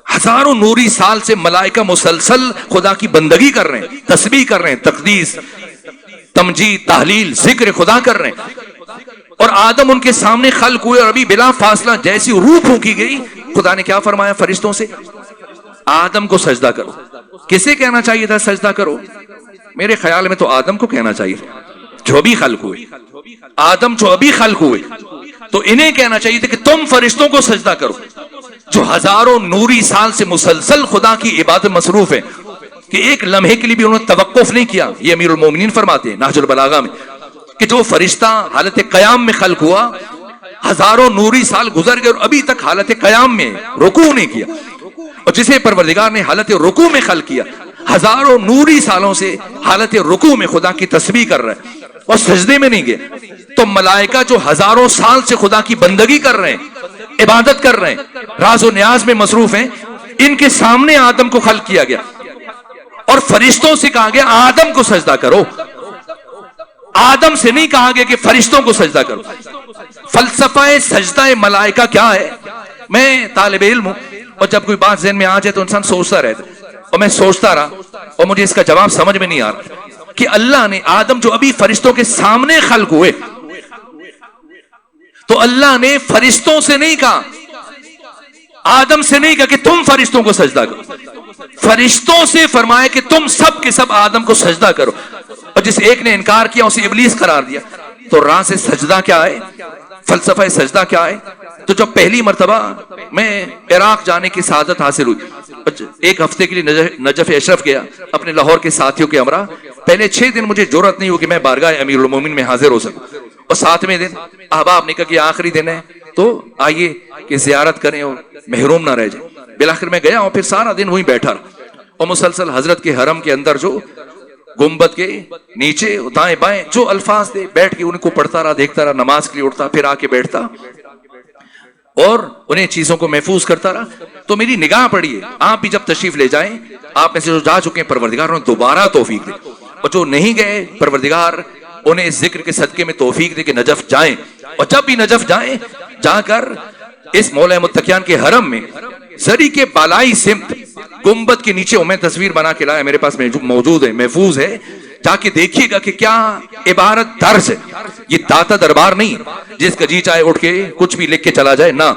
ہزاروں نوری سال سے ملائکہ مسلسل خدا کی بندگی کر رہے ہیں، تسبیح کر رہے ہیں، تقدیس، تمجید، تحلیل، ذکر خدا کر رہے ہیں، اور آدم ان کے سامنے خلق ہوئے، اور ابھی بلا فاصلہ جیسی روح پھونکی گئی خدا نے کیا فرمایا فرشتوں سے؟ آدم کو سجدہ کرو۔ کسے کہنا چاہیے تھا سجدہ کرو؟ میرے خیال میں تو آدم کو کہنا چاہیے تھا، جو ابھی خلق ہوئے، آدم جو ابھی خلق ہوئے، تو انہیں کہنا چاہیے تھا کہ تم فرشتوں کو سجدہ کرو جو ہزاروں نوری سال سے مسلسل خدا کی عبادت مصروف ہے، کہ ایک لمحے کے لیے بھی انہوں نے توقف نہیں کیا۔ یہ امیر المومنین فرماتے ہیں نہج البلاغہ میں کہ جو فرشتہ حالت قیام میں خلق ہوا، ہزاروں نوری سال گزر گئے اور ابھی تک حالت قیام میں رکوع نہیں کیا، اور جسے پروردگار نے حالت رکوع میں خلق کیا، ہزاروں نوری سالوں سے حالت رکوع میں خدا کی تسبیح کر رہے ہیں اور سجدے میں نہیں گئے، تو ملائکہ جو ہزاروں سال سے خدا کی بندگی کر رہے ہیں، عبادت کر رہے ہیں، راز و نیاز میں مصروف ہیں، ان کے سامنے آدم کو خلق کیا گیا اور فرشتوں سے کہا گیا آدم کو سجدہ کرو۔ آدم سے نہیں کہا گیا کہ فرشتوں کو سجدہ کرو۔ فلسفہ سجدہ ملائکہ کیا ہے؟ میں طالب علم ہوں، اور جب کوئی بات ذہن میں آ جائے تو انسان سوچتا رہتا ہے، اور میں سوچتا رہا اور مجھے اس کا جواب سمجھ میں نہیں آ رہا کہ اللہ نے آدم جو ابھی فرشتوں کے سامنے خلق ہوئے، تو اللہ نے فرشتوں سے نہیں کہا، آدم سے نہیں کہا کہ تم فرشتوں کو سجدہ کرو، فرشتوں سے فرمایا کہ تم سب کے سب آدم کو سجدہ کرو، اور جس ایک نے انکار کیا اسے ابلیس قرار دیا۔ تو راز سجدہ کیا ہے؟ فلسفہ سجدہ کیا ہے؟ تو جب پہلی مرتبہ میں عراق جانے کی سعادت حاصل ہوئی، 1 ہفتے کے لیے نجف اشرف گیا اپنے لاہور کے ساتھیوں کے ہمراہ، پہلے 6 دن مجھے جرأت نہیں ہو کہ میں بارگاہ امیر المومنین میں حاضر ہو سکوں، اور 7ویں دن احباب نے کہا کہ آخری دن ہے تو آئیے کہ زیارت کریں اور محروم نہ رہ جائیں۔ بالآخر میں گیا اور پھر سارا دن وہیں بیٹھا رہا، اور مسلسل حضرت کے حرم کے اندر جو گنبد کے نیچے دائیں بائیں جو الفاظ تھے بیٹھ کے ان کو پڑھتا رہا، دیکھتا رہا، نماز کے لیے اٹھتا، پھر آ کے بیٹھتا اور انہیں چیزوں کو محفوظ کرتا رہا۔ تو میری نگاہ پڑی ہے، آپ بھی جب تشریف لے جائیں، آپ میں سے جو جا چکے ہیں پروردگار انہیں دوبارہ توفیق دے، اور جو نہیں گئے پروردگار انہیں اس ذکر کے صدقے میں توفیق دے کہ نجف جائیں، اور جب بھی نجف جائیں جا کر اس مولا متقیان کے حرم میں زری کے بالائی سمت گنبد کے نیچے، میں تصویر بنا کے لایا، میرے پاس موجود ہے، محفوظ ہے، جا کے دیکھیے گا کہ کیا عبارت درس ہے۔ یہ داتا دربار نہیں جس کا جی چاہے اٹھ کے کچھ بھی لکھ کے چلا جائے، نہ،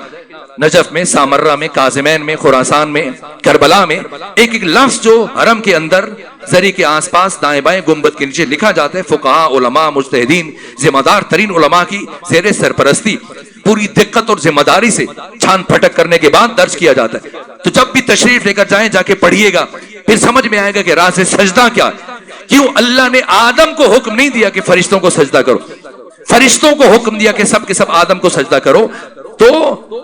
نجف میں، سامرہ میں، کاظمین میں، خراسان میں، کربلا میں ایک ایک لفظ جو حرم کے اندر زری کے آس پاس دائیں بائیں گنبد کے نیچے لکھا جاتا ہے، فقہاء، علماء، مجتہدین، ذمہ دار ترین علماء کی زیر سرپرستی پوری دقت اور ذمہ داری سے چھان پھٹک کرنے کے بعد درج کیا جاتا ہے۔ تو جب بھی تشریف لے کر جائیں جا کے پڑھیے گا، پھر سمجھ میں آئے گا کہ راز سجدہ کیا ہے، کیوں اللہ نے آدم کو حکم نہیں دیا کہ فرشتوں کو سجدہ کرو، فرشتوں کو حکم دیا کہ سب کے سب آدم کو سجدہ کرو۔ تو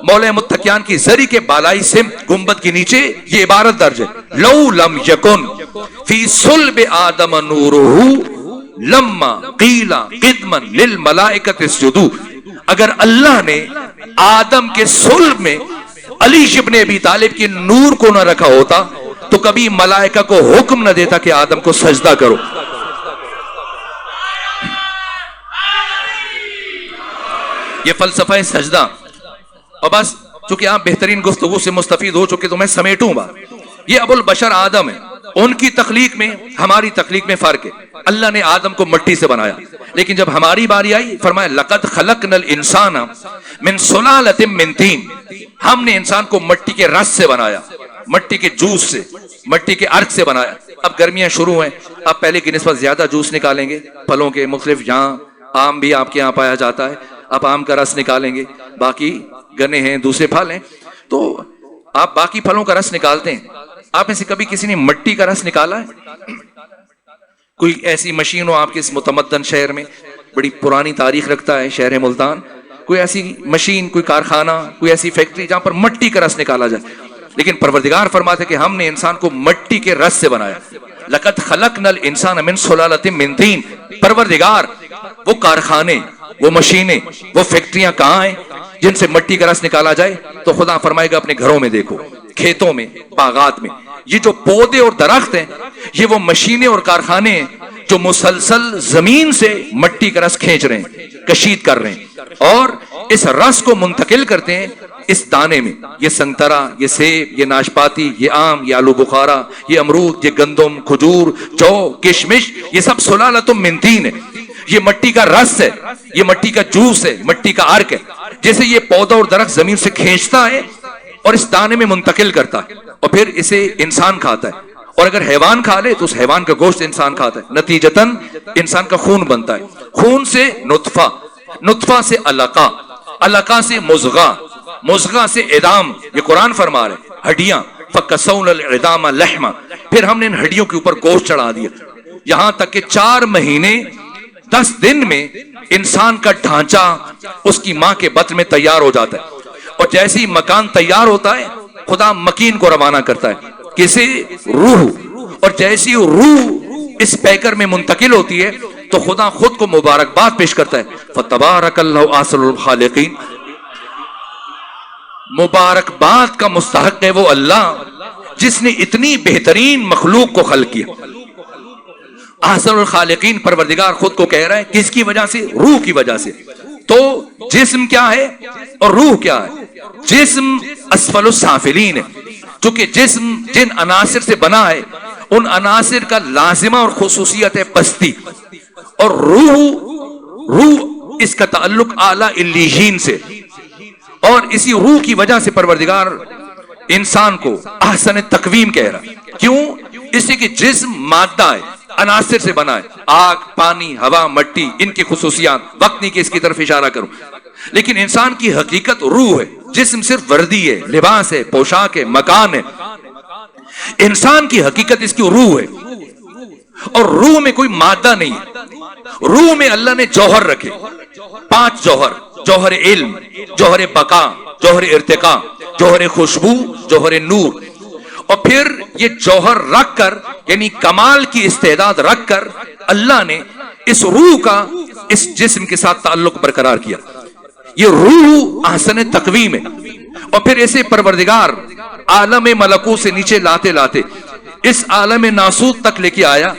مولا متقیان کی زری کے بالائی سمت گنبد کے نیچے یہ عبارت درج ہے، لو لم یکن فی صلب آدم نورہ لما قیل قدما للملائکۃ اسجدوا، اگر اللہ نے آدم کے صلب میں علی ابن ابی طالب کے نور کو نہ رکھا ہوتا تو کبھی ملائکہ کو حکم نہ دیتا کہ آدم کو سجدہ کرو۔ یہ فلسفہ سجدہ۔ اور بس چونکہ آپ بہترین گفتگو سے مستفید ہو چکے تو میں سمیٹوں بات، یہ ابو البشر آدم ہے، ان کی تخلیق میں ہماری تخلیق میں فرق ہے۔ اللہ نے آدم کو مٹی سے بنایا، لیکن جب ہماری باری آئی فرمایا لقد خلقنا الانسان من سلالۃ من طین، ہم نے انسان کو مٹی کے رس سے بنایا، مٹی کے جوس سے، مٹی کے عرق سے بنایا۔ اب گرمیاں شروع ہیں، اب پہلے کی نسبت زیادہ جوس نکالیں گے پھلوں کے مختلف، یہاں آم بھی آپ کے یہاں پایا جاتا ہے، اب آم کا رس نکالیں گے، باقی گنے ہیں، دوسرے پھل ہیں، تو آپ باقی پھلوں کا رس نکالتے ہیں. آپ میں سے کبھی کسی نے مٹی کا رس نکالا ہے؟ کوئی ایسی مشین ہو آپ کے اس متمدن شہر میں، بڑی پرانی تاریخ رکھتا ہے شہر ملتان، کوئی ایسی مشین، کوئی کارخانہ، کوئی ایسی فیکٹری جہاں پر مٹی کا رس نکالا جائے؟ لیکن پروردگار فرماتے کہ ہم نے انسان کو مٹی کے رس سے بنایا. لقد خلقنا الانسان من سلالۃ من طین. پروردگار وہ کارخانے، وہ مشینیں، وہ فیکٹریاں کہاں ہیں جن سے مٹی کا رس نکالا جائے؟ تو خدا فرمائے گا اپنے گھروں میں دیکھو، کھیتوں میں، باغات میں. یہ جو پودے اور درخت ہیں یہ وہ مشینیں اور کارخانے ہیں جو مسلسل زمین سے مٹی کا رس کھینچ رہے ہیں، کشید کر رہے ہیں اور اس رس کو منتقل کرتے ہیں اس دانے میں. یہ سنگترا، یہ سیب، یہ ناشپاتی، یہ آم، یہ آلو بخارا، یہ امرود، یہ گندم، کھجور، جو، کشمش، یہ سب سلالۃ من طین ہے. یہ مٹی کا رس ہے، یہ مٹی کا جوس ہے، مٹی کا عرق ہے. جیسے یہ پودا اور درخت زمین سے کھینچتا ہے اور اس دانے میں منتقل کرتا ہے اور پھر اسے انسان کھاتا ہے، اور اگر حیوان کھا لے تو اس حیوان کا گوشت انسان کھاتا ہے. نتیجتاً انسان کا خون بنتا ہے، خون سے نطفہ، نطفہ سے علقہ، علقہ سے مضغہ، مضغہ سے عظام. یہ قرآن فرما رہے ہڈیاں، فَكَسَوْنَا الْعِظَامَ لَحْمًا. پھر ہم نے ان ہڈیوں کے اوپر گوشت چڑھا دیا، یہاں تک کہ 4 مہینے 10 دن میں انسان کا ڈھانچہ اس کی ماں کے بطن میں تیار ہو جاتا ہے. اور جیسے ہی مکان تیار ہوتا ہے خدا مکین کو روانہ کرتا ہے، کسی روح، اور جیسی روح اس پیکر میں منتقل ہوتی ہے تو خدا خود کو مبارکباد پیش کرتا ہے. فَتَبَارَكَ اللَّهُ أَحْسَنُ الْخَالِقِينَ. مبارکباد کا مستحق ہے وہ اللہ جس نے اتنی بہترین مخلوق کو خلق کیا. احسن الخالقین پروردگار خود کو کہہ رہا ہے، کس کی وجہ سے؟ روح کی وجہ سے. تو جسم کیا ہے اور روح کیا ہے؟ جسم اسفل السافلین ہے، چونکہ جسم جن عناصر سے بنا ہے ان عناصر کا لازمہ اور خصوصیت ہے پستی، اور روح اس کا تعلق اعلیٰ علیین سے، اور اسی روح کی وجہ سے پروردگار انسان کو احسن تقویم کہہ رہا. کیوں؟ اس لیے کہ جسم مادہ ہے، عناصر سے بنا ہے، آگ، پانی، ہوا، مٹی، ان کی خصوصیات. وقت نہیں کہ اس کی طرف اشارہ کروں، لیکن انسان کی حقیقت روح ہے. جسم صرف وردی ہے، لباس ہے، پوشاک ہے، مکان ہے. انسان کی حقیقت اس کی روح ہے، اور روح میں کوئی مادہ نہیں ہے. روح میں اللہ نے جوہر رکھے، 5 جوہر: جوہر علم، جوہر بقا، جوہر ارتقاء، جوہر خوشبو، جوہر نور. اور پھر یہ جوہر رکھ کر، یعنی کمال کی استعداد رکھ کر، اللہ نے اس روح کا اس جسم کے ساتھ تعلق برقرار کیا. یہ روح احسن تقویم ہے. اور پھر اسے پروردگار عالم ملکوت سے نیچے لاتے لاتے اس عالم ناسوت تک لے کے آیا،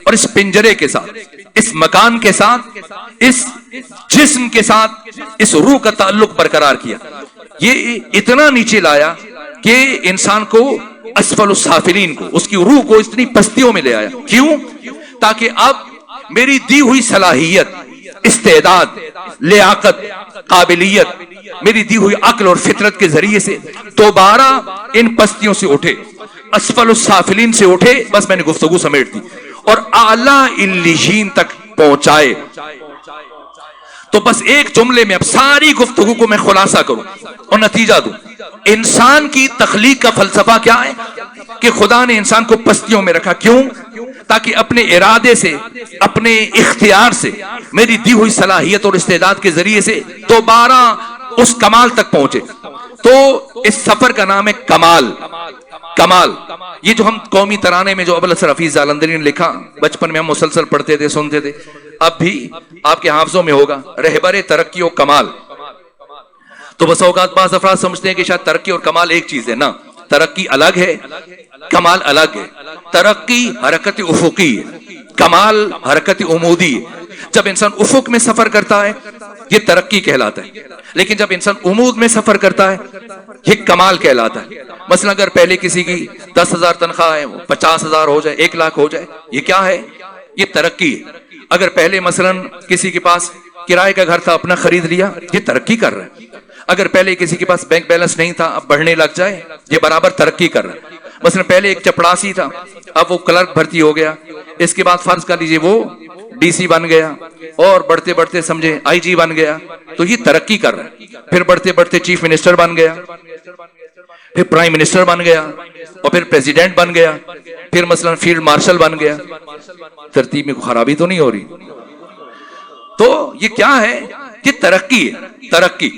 اور اس پنجرے کے ساتھ، اس مکان کے ساتھ، اس جسم کے ساتھ اس روح کا تعلق برقرار کیا. یہ اتنا نیچے لایا کہ انسان کو اسفل السافلین کو، اس کی روح کو اتنی پستیوں میں لے آیا. کیوں؟ تاکہ اب میری دی ہوئی صلاحیت، استعداد، لیاقت، قابلیت، میری دی ہوئی عقل اور فطرت کے ذریعے سے دوبارہ ان پستیوں سے اٹھے، اسفل السافلین سے اٹھے. بس میں نے گفتگو سمیٹ دی اور اعلیٰ علیین تک پہنچائے. تو بس ایک جملے میں اب ساری گفتگو کو میں خلاصہ کروں اور نتیجہ دوں. انسان کی تخلیق کا فلسفہ کیا ہے کہ خدا نے انسان کو پستیوں میں رکھا. کیوں؟ تاکہ اپنے ارادے سے، اپنے اختیار سے، میری دی ہوئی صلاحیت اور استعداد کے ذریعے سے دوبارہ اس کمال تک پہنچے. تو اس سفر کا نام ہے کمال. کمال یہ جو ہم قومی ترانے میں جو ابو الحسن حفیظ جالندھری نے لکھا، بچپن میں ہم مسلسل پڑھتے تھے، سنتے تھے، اب بھی آپ کے حافظوں میں ہوگا، رہبر ترقی و کمال. تو بس اوقات بعض افراد سمجھتے ہیں کہ شاید ترقی اور کمال ایک چیز ہے. نا، ترقی الگ ہے، کمال الگ ہے. ترقی حرکت افقی ہے، کمال حرکت عمودی ہے. جب انسان افق میں سفر کرتا ہے یہ ترقی کہلاتا ہے، لیکن جب انسان عمود میں سفر کرتا ہے یہ کمال کہلاتا ہے. مثلا اگر پہلے کسی کی 10,000 تنخواہ ہے، 50,000 ہو جائے، 1 لاکھ ہو جائے، یہ کیا ہے؟ یہ ترقی ہے. اگر پہلے مثلا کسی کے پاس کرائے کا گھر تھا، اپنا خرید لیا، یہ ترقی کر رہا ہے. اگر پہلے کسی کے پاس بینک بیلنس نہیں تھا، اب بڑھنے لگ جائے، یہ برابر ترقی کر رہا ہے. مثلا پہلے ایک چپڑاسی تھا، اب وہ کلرک بھرتی ہو گیا، اس کے بعد فرض کر لیجئے وہ ڈی سی بن گیا، اور بڑھتے بڑھتے سمجھے آئی جی بن گیا، تو یہ ترقی کر رہا ہے. پھر بڑھتے بڑھتے چیف منسٹر بن گیا، پھر پرائم منسٹر بن گیا، اور پھر پریزیڈنٹ بن گیا، پھر مثلا فیلڈ مارشل بن گیا. ترتیب میں خرابی تو نہیں ہو رہی؟ تو یہ کیا ہے؟ یہ ترقی ہے. ترقی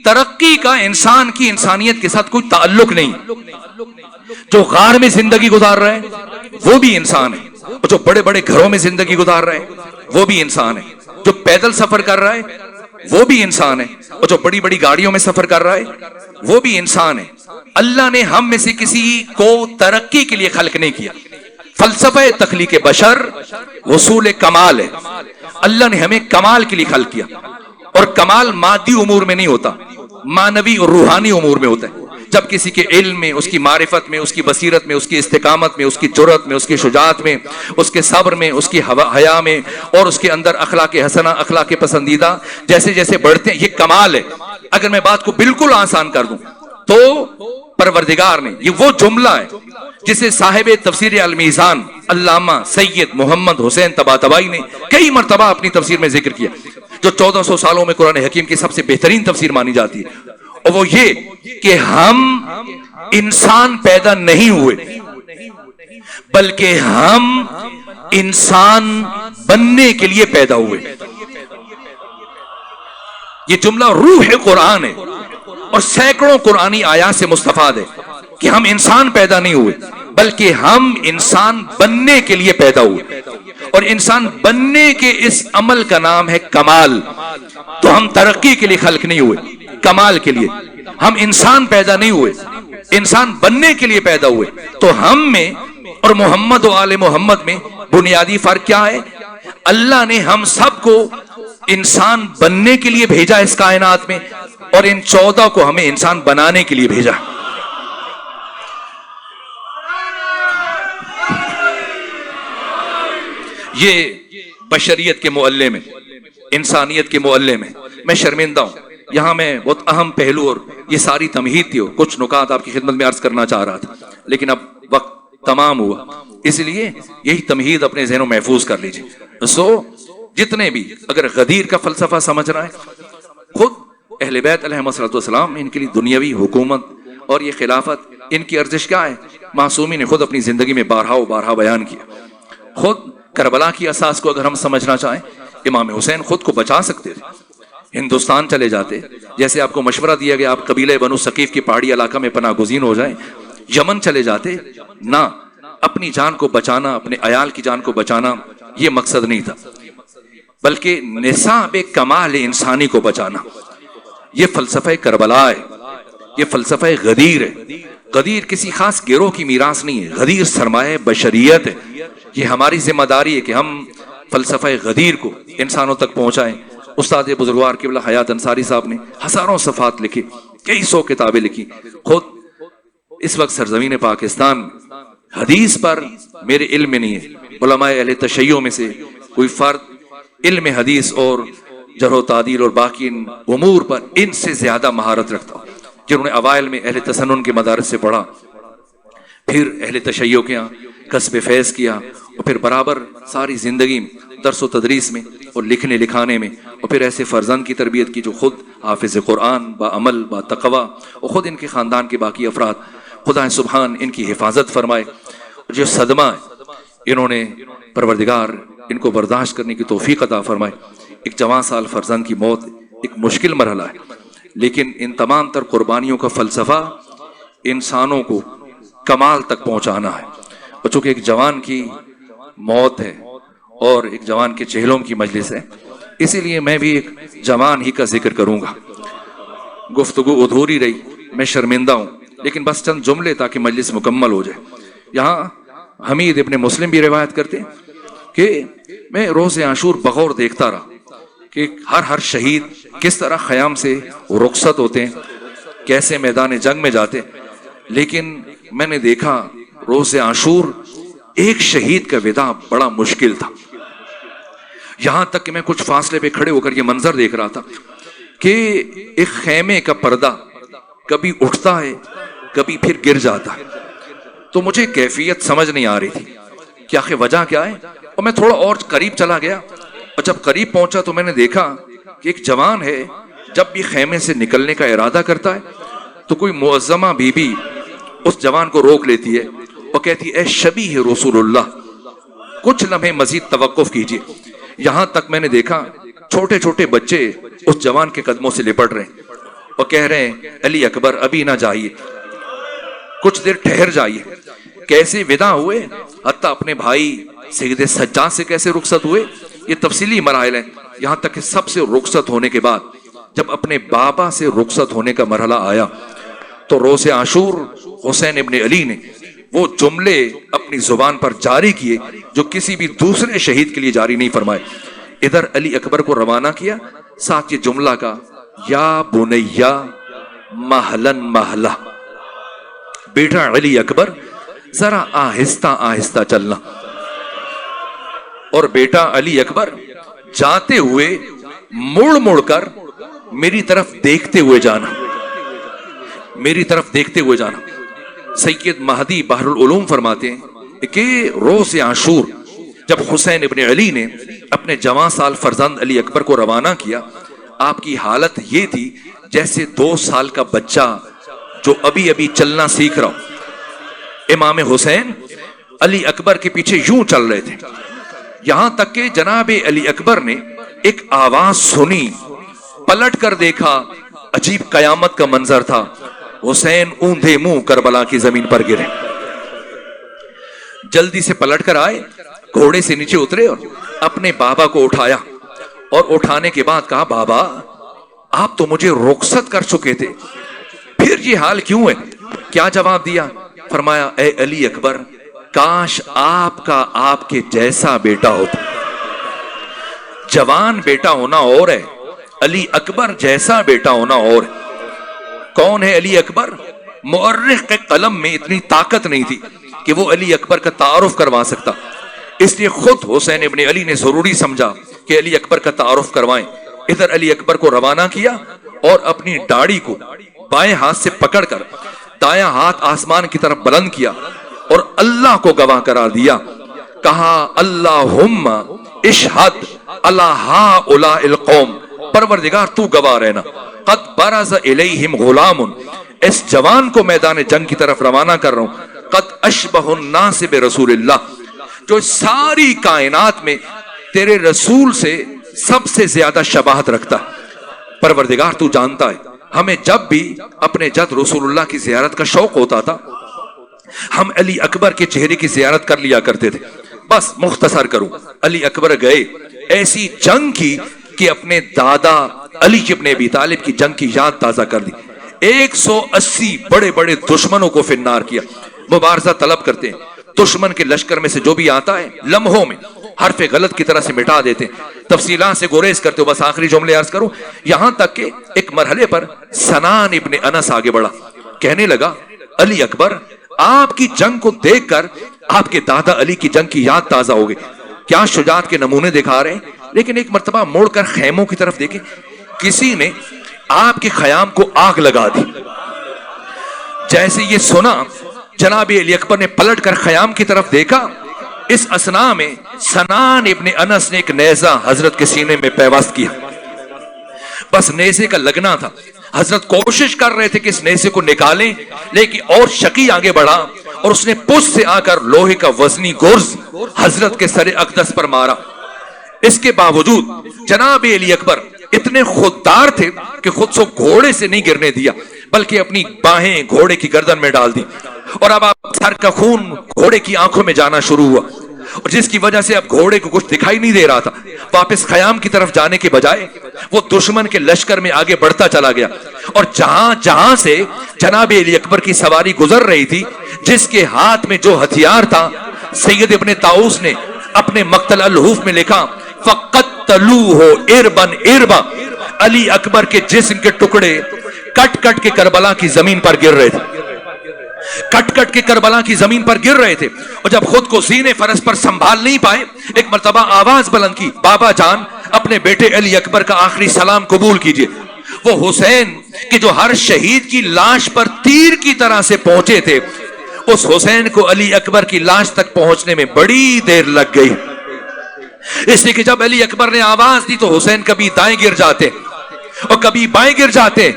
ترقی کا انسان کی انسانیت کے ساتھ کوئی تعلق نہیں. جو غار میں زندگی گزار رہا ہے وہ بھی انسان ہے، اور جو بڑے بڑے گھروں میں زندگی گزار رہا ہے وہ بھی انسان ہے. جو پیدل سفر کر رہا ہے وہ بھی انسان ہے، اور جو بڑی بڑی گاڑیوں میں سفر کر رہا ہے وہ بھی انسان ہے. اللہ نے ہم میں سے کسی کو ترقی کے لیے خلق نہیں کیا. فلسفہ تخلیق بشر وصول کمال ہے. اللہ نے ہمیں کمال کے لیے خلق کیا، اور کمال مادی امور میں نہیں ہوتا، معنوی اور روحانی امور میں ہوتا ہے. جب کسی کے علم میں، اس کی معرفت میں، اس کی بصیرت میں، اس کی استقامت میں، اس کی جرأت میں، اس کی شجاعت میں، اس کے صبر میں، اس کی حیا میں، اور اس کے اندر اخلاق حسنہ، اخلاق پسندیدہ جیسے جیسے بڑھتے ہیں، یہ کمال ہے. اگر میں بات کو بالکل آسان کر دوں تو پروردگار نے، یہ وہ جملہ ہے جسے صاحب تفسیر المیزان علامہ سید محمد حسین طباطبائی نے کئی مرتبہ اپنی تفسیر میں ذکر کیا، جو 1400 سالوں میں قرآن حکیم کی سب سے بہترین تفسیر مانی جاتی ہے. اور وہ یہ کہ ہم انسان پیدا نہیں ہوئے، بلکہ ہم انسان بننے کے لیے پیدا ہوئے. یہ جملہ روح قرآن ہے، اور سینکڑوں قرآنی آیات سے مستفاد ہے کہ ہم انسان پیدا نہیں ہوئے بلکہ ہم انسان بننے کے لیے پیدا ہوئے. اور انسان بننے کے اس عمل کا نام ہے کمال. تو ہم ترقی کے لیے خلق نہیں ہوئے، کمال کے لیے. ہم انسان پیدا نہیں ہوئے، انسان بننے کے لیے پیدا ہوئے. تو ہم میں اور محمد و آل محمد میں بنیادی فرق کیا ہے؟ اللہ نے ہم سب کو انسان بننے کے لیے بھیجا اس کائنات میں، اور ان 14 کو ہمیں انسان بنانے کے لیے بھیجا. یہ بشریت کے معلم میں، انسانیت کے معلم میں. میں شرمندہ ہوں، یہاں میں بہت اہم پہلو اور یہ ساری تمہید تھی، کچھ نکات آپ کی خدمت میں عرض کرنا چاہ رہا تھا، لیکن اب وقت تمام ہوا، اس لیے یہی تمہید اپنے ذہنوں محفوظ کر لیجیے. سو جتنے بھی اگر غدیر کا فلسفہ سمجھ رہا ہے، خود اہل بیت علیہ السلام، ان کے لیے دنیاوی حکومت اور یہ خلافت، ان کی ارزش کیا ہے؟ معصومین نے خود اپنی زندگی میں بارہا و بارہا بیان کیا. خود کربلا کی اساس کو اگر ہم سمجھنا چاہیں، امام حسین خود کو بچا سکتے تھے، ہندوستان چلے جاتے. جیسے آپ کو مشورہ دیا گیا آپ قبیلہ بنو ثقیف کی پہاڑی علاقہ میں پناہ گزین ہو جائیں، یمن چلے جاتے. نہ، اپنی جان کو بچانا، اپنے عیال کی جان کو بچانا یہ مقصد نہیں تھا، بلکہ نصاب کمال انسانی کو بچانا. یہ فلسفہ کربلا ہے، یہ فلسفہ غدیر ہے. غدیر کسی خاص گروہ کی میراث نہیں ہے، غدیر سرمایہ بشریت ہے. یہ ہماری ذمہ داری ہے کہ ہم فلسفہ غدیر کو انسانوں تک پہنچائیں. استاد بزرگوار قبلہ حیات انصاری صاحب نے ہزاروں صفحات لکھی، کئی سو کتابیں لکھی. خود اس وقت سرزمین پاکستان حدیث پر میرے علم میں نہیں ہے، علماء اہل تشیع میں سے کوئی فرد علم حدیث اور جرح و تعدیل اور باقی امور پر ان سے زیادہ مہارت رکھتا ہوں، جنہوں نے اوائل میں اہل تسنن کے مدارس سے پڑھا، پھر اہل تشیع کے یہاں کسب فیض کیا، اور پھر برابر ساری زندگی درس و تدریس میں اور لکھنے لکھانے میں، اور پھر ایسے فرزند کی تربیت کی جو خود حافظ قرآن، با عمل، با تقوی، اور خود ان کے خاندان کے باقی افراد، خدا سبحان ان کی حفاظت فرمائے. جو صدمہ انہوں نے پروردگار ان کو برداشت کرنے کی توفیق عطا فرمائے. ایک جوان سال فرزند کی موت ایک مشکل مرحلہ ہے، لیکن ان تمام تر قربانیوں کا فلسفہ انسانوں کو کمال تک پہنچانا ہے. اور چونکہ ایک جوان کی موت ہے اور ایک جوان کے چہلوں کی مجلس ہے، اسی لیے میں بھی ایک جوان ہی کا ذکر کروں گا. گفتگو ادھوری رہی، میں شرمندہ ہوں، لیکن بس چند جملے تاکہ مجلس مکمل ہو جائے. یہاں حمید ابن مسلم بھی روایت کرتے کہ میں روز عاشور بغور دیکھتا رہا کہ ہر شہید کس طرح خیام سے رخصت ہوتے ہیں، کیسے میدان جنگ میں جاتے، لیکن میں نے دیکھا روز عاشور ایک شہید کا وداع بڑا مشکل تھا. یہاں تک کہ میں کچھ فاصلے پہ کھڑے ہو کر یہ منظر دیکھ رہا تھا کہ ایک خیمے کا پردہ کبھی اٹھتا ہے، کبھی پھر گر جاتا ہے. تو مجھے کیفیت سمجھ نہیں آ رہی تھی. کہ آخر وجہ کیا ہے؟ اور میں تھوڑا اور قریب چلا گیا، اور جب قریب پہنچا تو میں نے دیکھا کہ ایک جوان ہے، جب بھی خیمے سے نکلنے کا ارادہ کرتا ہے تو کوئی معظمہ بی بی اس جوان کو روک لیتی ہے اور کہتی اے شبیہ رسول اللہ، کچھ لمحے مزید توقف کیجیے۔ یہاں تک میں نے دیکھا چھوٹے چھوٹے بچے اس جوان کے قدموں سے لپٹ رہے ہیں اور کہہ رہے ہیں علی اکبر ابھی نہ جائیے، کچھ دیر ٹھہر جائیے۔ کیسے ودا ہوئے، حتیٰ اپنے بھائی سید سجاد سے کیسے رخصت ہوئے، یہ تفصیلی مراحل ہیں۔ یہاں تک کہ سب سے رخصت ہونے کے بعد جب اپنے بابا سے رخصت ہونے کا مرحلہ آیا تو روز عاشور حسین ابن علی نے وہ جملے اپنی زبان پر جاری کیے جو کسی بھی دوسرے شہید کے لیے جاری نہیں فرمائے۔ ادھر علی اکبر کو روانہ کیا، ساتھ یہ جملہ کا یا بنیا محلن محلہ، بیٹا علی اکبر ذرا آہستہ آہستہ چلنا، اور بیٹا علی اکبر جاتے ہوئے مڑ مڑ کر میری طرف دیکھتے ہوئے جانا، میری طرف دیکھتے ہوئے جانا۔ سید مہدی بحر العلوم فرماتے ہیں کہ روز عاشور جب حسین ابن علی نے اپنے جوان سال فرزند علی اکبر کو روانہ کیا، آپ کی حالت یہ تھی جیسے 2 سال کا بچہ جو ابھی ابھی چلنا سیکھ رہا ہو۔ امام حسین علی اکبر کے پیچھے یوں چل رہے تھے، یہاں تک کہ جناب علی اکبر نے ایک آواز سنی، پلٹ کر دیکھا، عجیب قیامت کا منظر تھا، حسین اوندھے منہ کربلا کی زمین پر گرے۔ جلدی سے پلٹ کر آئے، گھوڑے سے نیچے اترے اور اپنے بابا کو اٹھایا، اور اٹھانے کے بعد کہا بابا آپ تو مجھے رخصت کر چکے تھے، پھر یہ حال کیوں ہے؟ کیا جواب دیا؟ فرمایا اے علی اکبر کاش آپ کا آپ کے جیسا بیٹا ہوتا۔ جوان بیٹا ہونا اور ہے، علی اکبر جیسا بیٹا ہونا اور ہے۔ کون ہے علی اکبر؟ مورخ کے قلم میں اتنی طاقت نہیں تھی کہ وہ علی اکبر کا تعارف کروا سکتا، اس لیے خود حسین ابن علی نے ضروری سمجھا کہ علی اکبر کا تعارف کروائیں۔ ادھر علی اکبر کو روانہ کیا اور اپنی داڑھی کو بائیں ہاتھ سے پکڑ کر دایاں ہاتھ آسمان کی طرف بلند کیا اور اللہ کو گواہ قرار دیا، کہا اللہم اشہد علی ہؤلاء القوم، پروردگار تو گواہ رہنا، قد برز الیہم غلام، اس جوان کو میدان جنگ کی طرف روانہ کر رہا ہوں، قد اشبہ الناس برسول اللہ، جو ساری کائنات میں تیرے رسول سے سب سے زیادہ شباہت رکھتا ہے۔ پروردگار تو جانتا ہے ہمیں جب بھی اپنے جد رسول اللہ کی زیارت کا شوق ہوتا تھا ہم علی اکبر کے چہرے کی زیارت کر لیا کرتے تھے۔ بس مختصر کروں، علی اکبر گئے، ایسی جنگ کی کہ اپنے دادا علی ابن ابی طالب کی جنگ کی یاد تازہ کر دی، 180 بڑے بڑے دشمنوں کو فنار کیا، مبارزہ طلب کرتے ہیں، دشمن کے لشکر میں سے جو بھی آتا ہے لمحوں میں حرف غلط کی طرح سے مٹا دیتے ہیں، تفصیلات سے گریز کرتے ہو۔ بس آخری جملے عرض کروں، یہاں تک کہ ایک مرحلے پر سنان ابن انس آگے بڑھا، کہنے لگا علی اکبر آپ کی جنگ کو دیکھ کر آپ کے دادا علی کی جنگ کی یاد تازہ ہو گئی، کیا شجاعت کے نمونے دکھا رہے ہیں۔ لیکن ایک مرتبہ موڑ کر خیموں کی طرف دیکھیں، کسی نے آپ کے خیام کو آگ لگا دی۔ جیسے یہ سنا جناب علی اکبر نے پلٹ کر خیام کی طرف دیکھا، اس اسنا میں سنان ابن انس نے ایک نیزہ حضرت کے سینے میں پیوست کیا، بس نیزے کا لگنا تھا، حضرت کوشش کر رہے تھے کہ اس نیزے کو نکالیں، لیکن اور شقی آگے بڑھا اور اس نے پشت سے آ کر لوہے کا وزنی گرز حضرت کے سر اقدس پر مارا۔ اس کے باوجود جناب علی اکبر اتنے خوددار تھے کہ خود سے گھوڑے سے نہیں گرنے دیا بلکہ اپنی باہیں گھوڑے کی گردن میں ڈال دی، اور اب سر کا خون گھوڑے کی آنکھوں میں جانا شروع ہوا، اور جس کی وجہ سے اب گھوڑے کو کچھ دکھائی نہیں دے رہا تھا۔ واپس خیام کی طرف جانے کے بجائے وہ دشمن کے لشکر میں آگے بڑھتا چلا گیا، اور جہاں جہاں سے جناب علی اکبر کی سواری گزر رہی تھی، جس کے ہاتھ میں جو ہتھیار تھا، سید ابن طاؤس نے اپنے مقتل الحوف میں لکھا فَقَتَّلُوهُ إِرْبًا إِرْبًا، علی اکبر کے جسم کے ٹکڑے کٹ کٹ کے کربلا کی زمین پر گر رہے تھے، کٹ کٹ کے کربلا کی زمین پر گر رہے تھے، اور جب خود کو زینے فرس پر سنبھال نہیں پائے، ایک مرتبہ آواز بلند کی، بابا جان اپنے بیٹے علی اکبر کا آخری سلام قبول کیجئے۔ وہ حسین کہ جو ہر شہید کی لاش پر تیر کی طرح سے پہنچے تھے، اس حسین کو علی اکبر کی لاش تک پہنچنے میں بڑی دیر لگ گئی، اس لیے کہ جب علی اکبر نے آواز دی تو حسین کبھی دائیں گر جاتے اور کبھی بائیں گر جاتے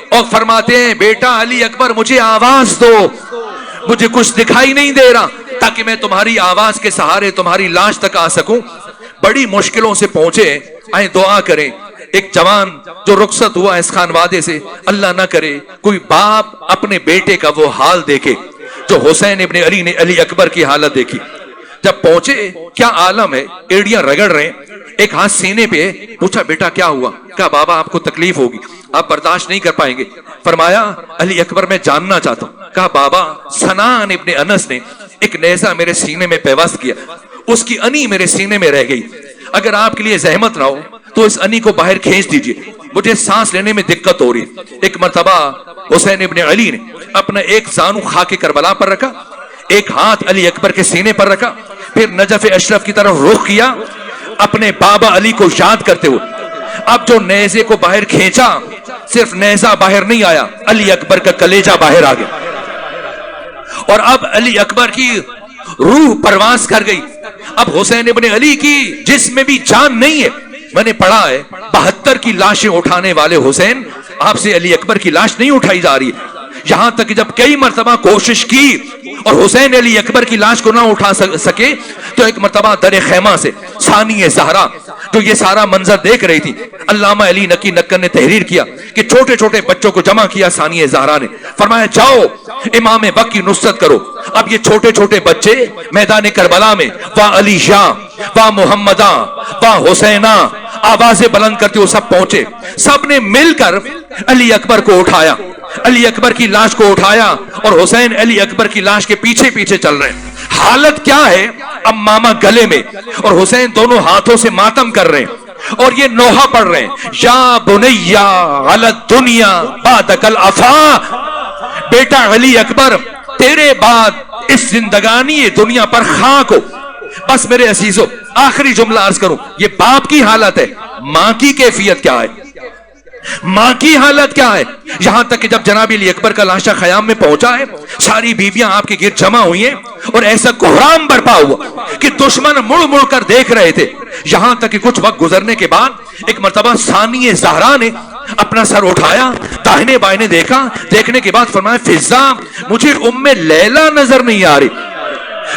اور فرماتے ہیں بیٹا علی اکبر مجھے آواز دو، مجھے کچھ دکھائی نہیں دے رہا، تاکہ میں تمہاری آواز کے سہارے تمہاری لاش تک آ سکوں۔ بڑی مشکلوں سے پہنچے، آئیں دعا کریں۔ ایک جوان جو رخصت ہوا اس خانوادے سے، اللہ نہ کرے کوئی باپ اپنے بیٹے کا وہ حال دیکھے جو حسین ابن علی نے علی اکبر کی حالت دیکھی۔ جب پہنچے کیا عالم ہے، ایڑیاں رگڑ رہے ہیں، ایک ہاتھ سینے پہ، پوچھا بیٹا کیا ہوا؟ کہا بابا آپ کو تکلیف ہوگی، آپ برداشت نہیں کر پائیں گے۔ فرمایا علی اکبر میں جاننا چاہتا ہوں۔ کہا بابا سنان ابن انس نے ایک نیزہ میرے سینے میں پیوست کیا، اس کی انی میرے سینے میں رہ گئی، اگر آپ کے لیے زحمت نہ ہو تو اس انی کو باہر کھینچ دیجئے، مجھے سانس لینے میں دقت ہو رہی۔ ایک مرتبہ حسین ابن علی نے اپنا ایک زانو خاک کربلا پر رکھا، ایک ہاتھ علی اکبر کے سینے پر رکھا، پھر نجف اشرف کی طرف رخ کیا اپنے بابا علی کو یاد کرتے ہوئے۔ اب جو نیزے کو باہر کھینچا، صرف نیزہ باہر نہیں آیا، علی اکبر کا کلیجہ باہر آ گیا، اور اب علی اکبر کی روح پرواز کر گئی۔ اب حسین ابن علی کی جسم میں بھی جان نہیں ہے۔ میں نے پڑھا ہے 72 کی لاشیں اٹھانے والے حسین، آپ سے علی اکبر کی لاش نہیں اٹھائی جا رہی ہے، یہاں تک کہ جب کئی مرتبہ کوشش کی اور حسین علی اکبر کی لاش کو نہ اٹھا سکے تو ایک مرتبہ در خیمہ سے ثانی زہرا جو یہ سارا منظر دیکھ رہی تھی، علامہ علی نقی نکن نے تحریر کیا کہ چھوٹے چھوٹے بچوں کو جمع کیا ثانی زہرا نے، فرمایا جاؤ امام وقت کی نصرت کرو۔ اب یہ چھوٹے چھوٹے بچے میدان کربلا میں واہ علی شاہ واہ محمدہ واہ حسینہ آوازیں بلند کرتے ہوئے سب پہنچے، سب نے مل کر علی اکبر کو اٹھایا، علی اکبر کی لاش کو اٹھایا، اور حسین علی اکبر کی لاش کے پیچھے پیچھے چل رہے ہیں۔ حالت کیا ہے؟ اب ماما گلے میں اور حسین دونوں ہاتھوں سے ماتم کر رہے ہیں اور یہ نوحہ پڑھ رہے ہیں، یا بنیا علی الدنیا بعدک العفا، بیٹا علی اکبر تیرے بعد اس زندگانی یہ دنیا پر خاک ہو۔ بس میرے عزیزو آخری جملہ عرض کروں، یہ باپ کی حالت ہے، ماں کی کیفیت کیا ہے؟ ماں کی حالت کیا ہے؟ یہاں تک کہ جب جناب علی اکبر کا لاشا خیام میں پہنچا ہے، ساری بیویاں آپ کے گرد جمع ہوئی ہیں اور ایسا کوہرام برپا ہوا کہ دشمن مڑ مڑ کر دیکھ رہے تھے، یہاں تک کہ کچھ وقت گزرنے کے بعد ایک مرتبہ ثانی زہرا نے اپنا سر اٹھایا، داہنے بائنے دیکھا، دیکھنے کے بعد فرمایا فضا مجھے ام لیلا نظر نہیں آ رہی،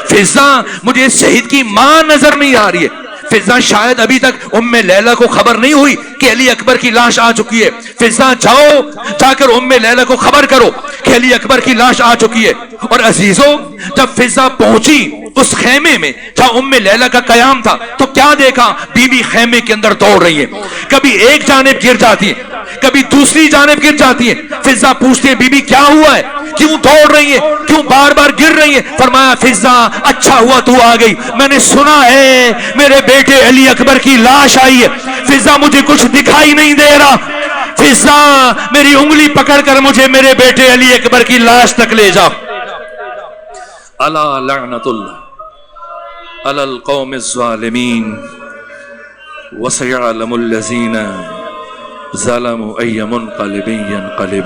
فضا مجھے شہید کی ماں نظر نہیں آ رہی ہے۔ فضا شاید ابھی تک ام لیلا کو خبر نہیں ہوئی کہ علی اکبر کی لاش آ چکی ہے، فضا جاؤ جا کر ام لیلا کو خبر کرو کہ علی اکبر کی لاش آ چکی ہے۔ اور عزیزوں جب فضا پہنچی اس خیمے میں جہاں ام لیلا کا قیام تھا تو کیا دیکھا؟ بیوی خیمے کے اندر دوڑ رہی ہے، کبھی ایک جانب گر جاتی ہے کبھی دوسری جانب گر جاتی ہے۔ فضا پوچھتے ہیں بیوی کیا ہوا ہے، کیوں دوڑ رہی ہے، کیوں بار بار گر رہی ہے؟ فرمایا فضا اچھا ہوا تو آ گئی، میں نے سنا ہے میرے بیٹے علی اکبر کی لاش آئی ہے، فضا مجھے کچھ دکھائی نہیں دے رہا، فضا میری انگلی پکڑ کر مجھے میرے بیٹے علی اکبر کی لاش تک لے جاؤ۔ الا لعنت اللہ علی القوم الظالمین وسيعلم الذين ظلموا أي منقلب ينقلبون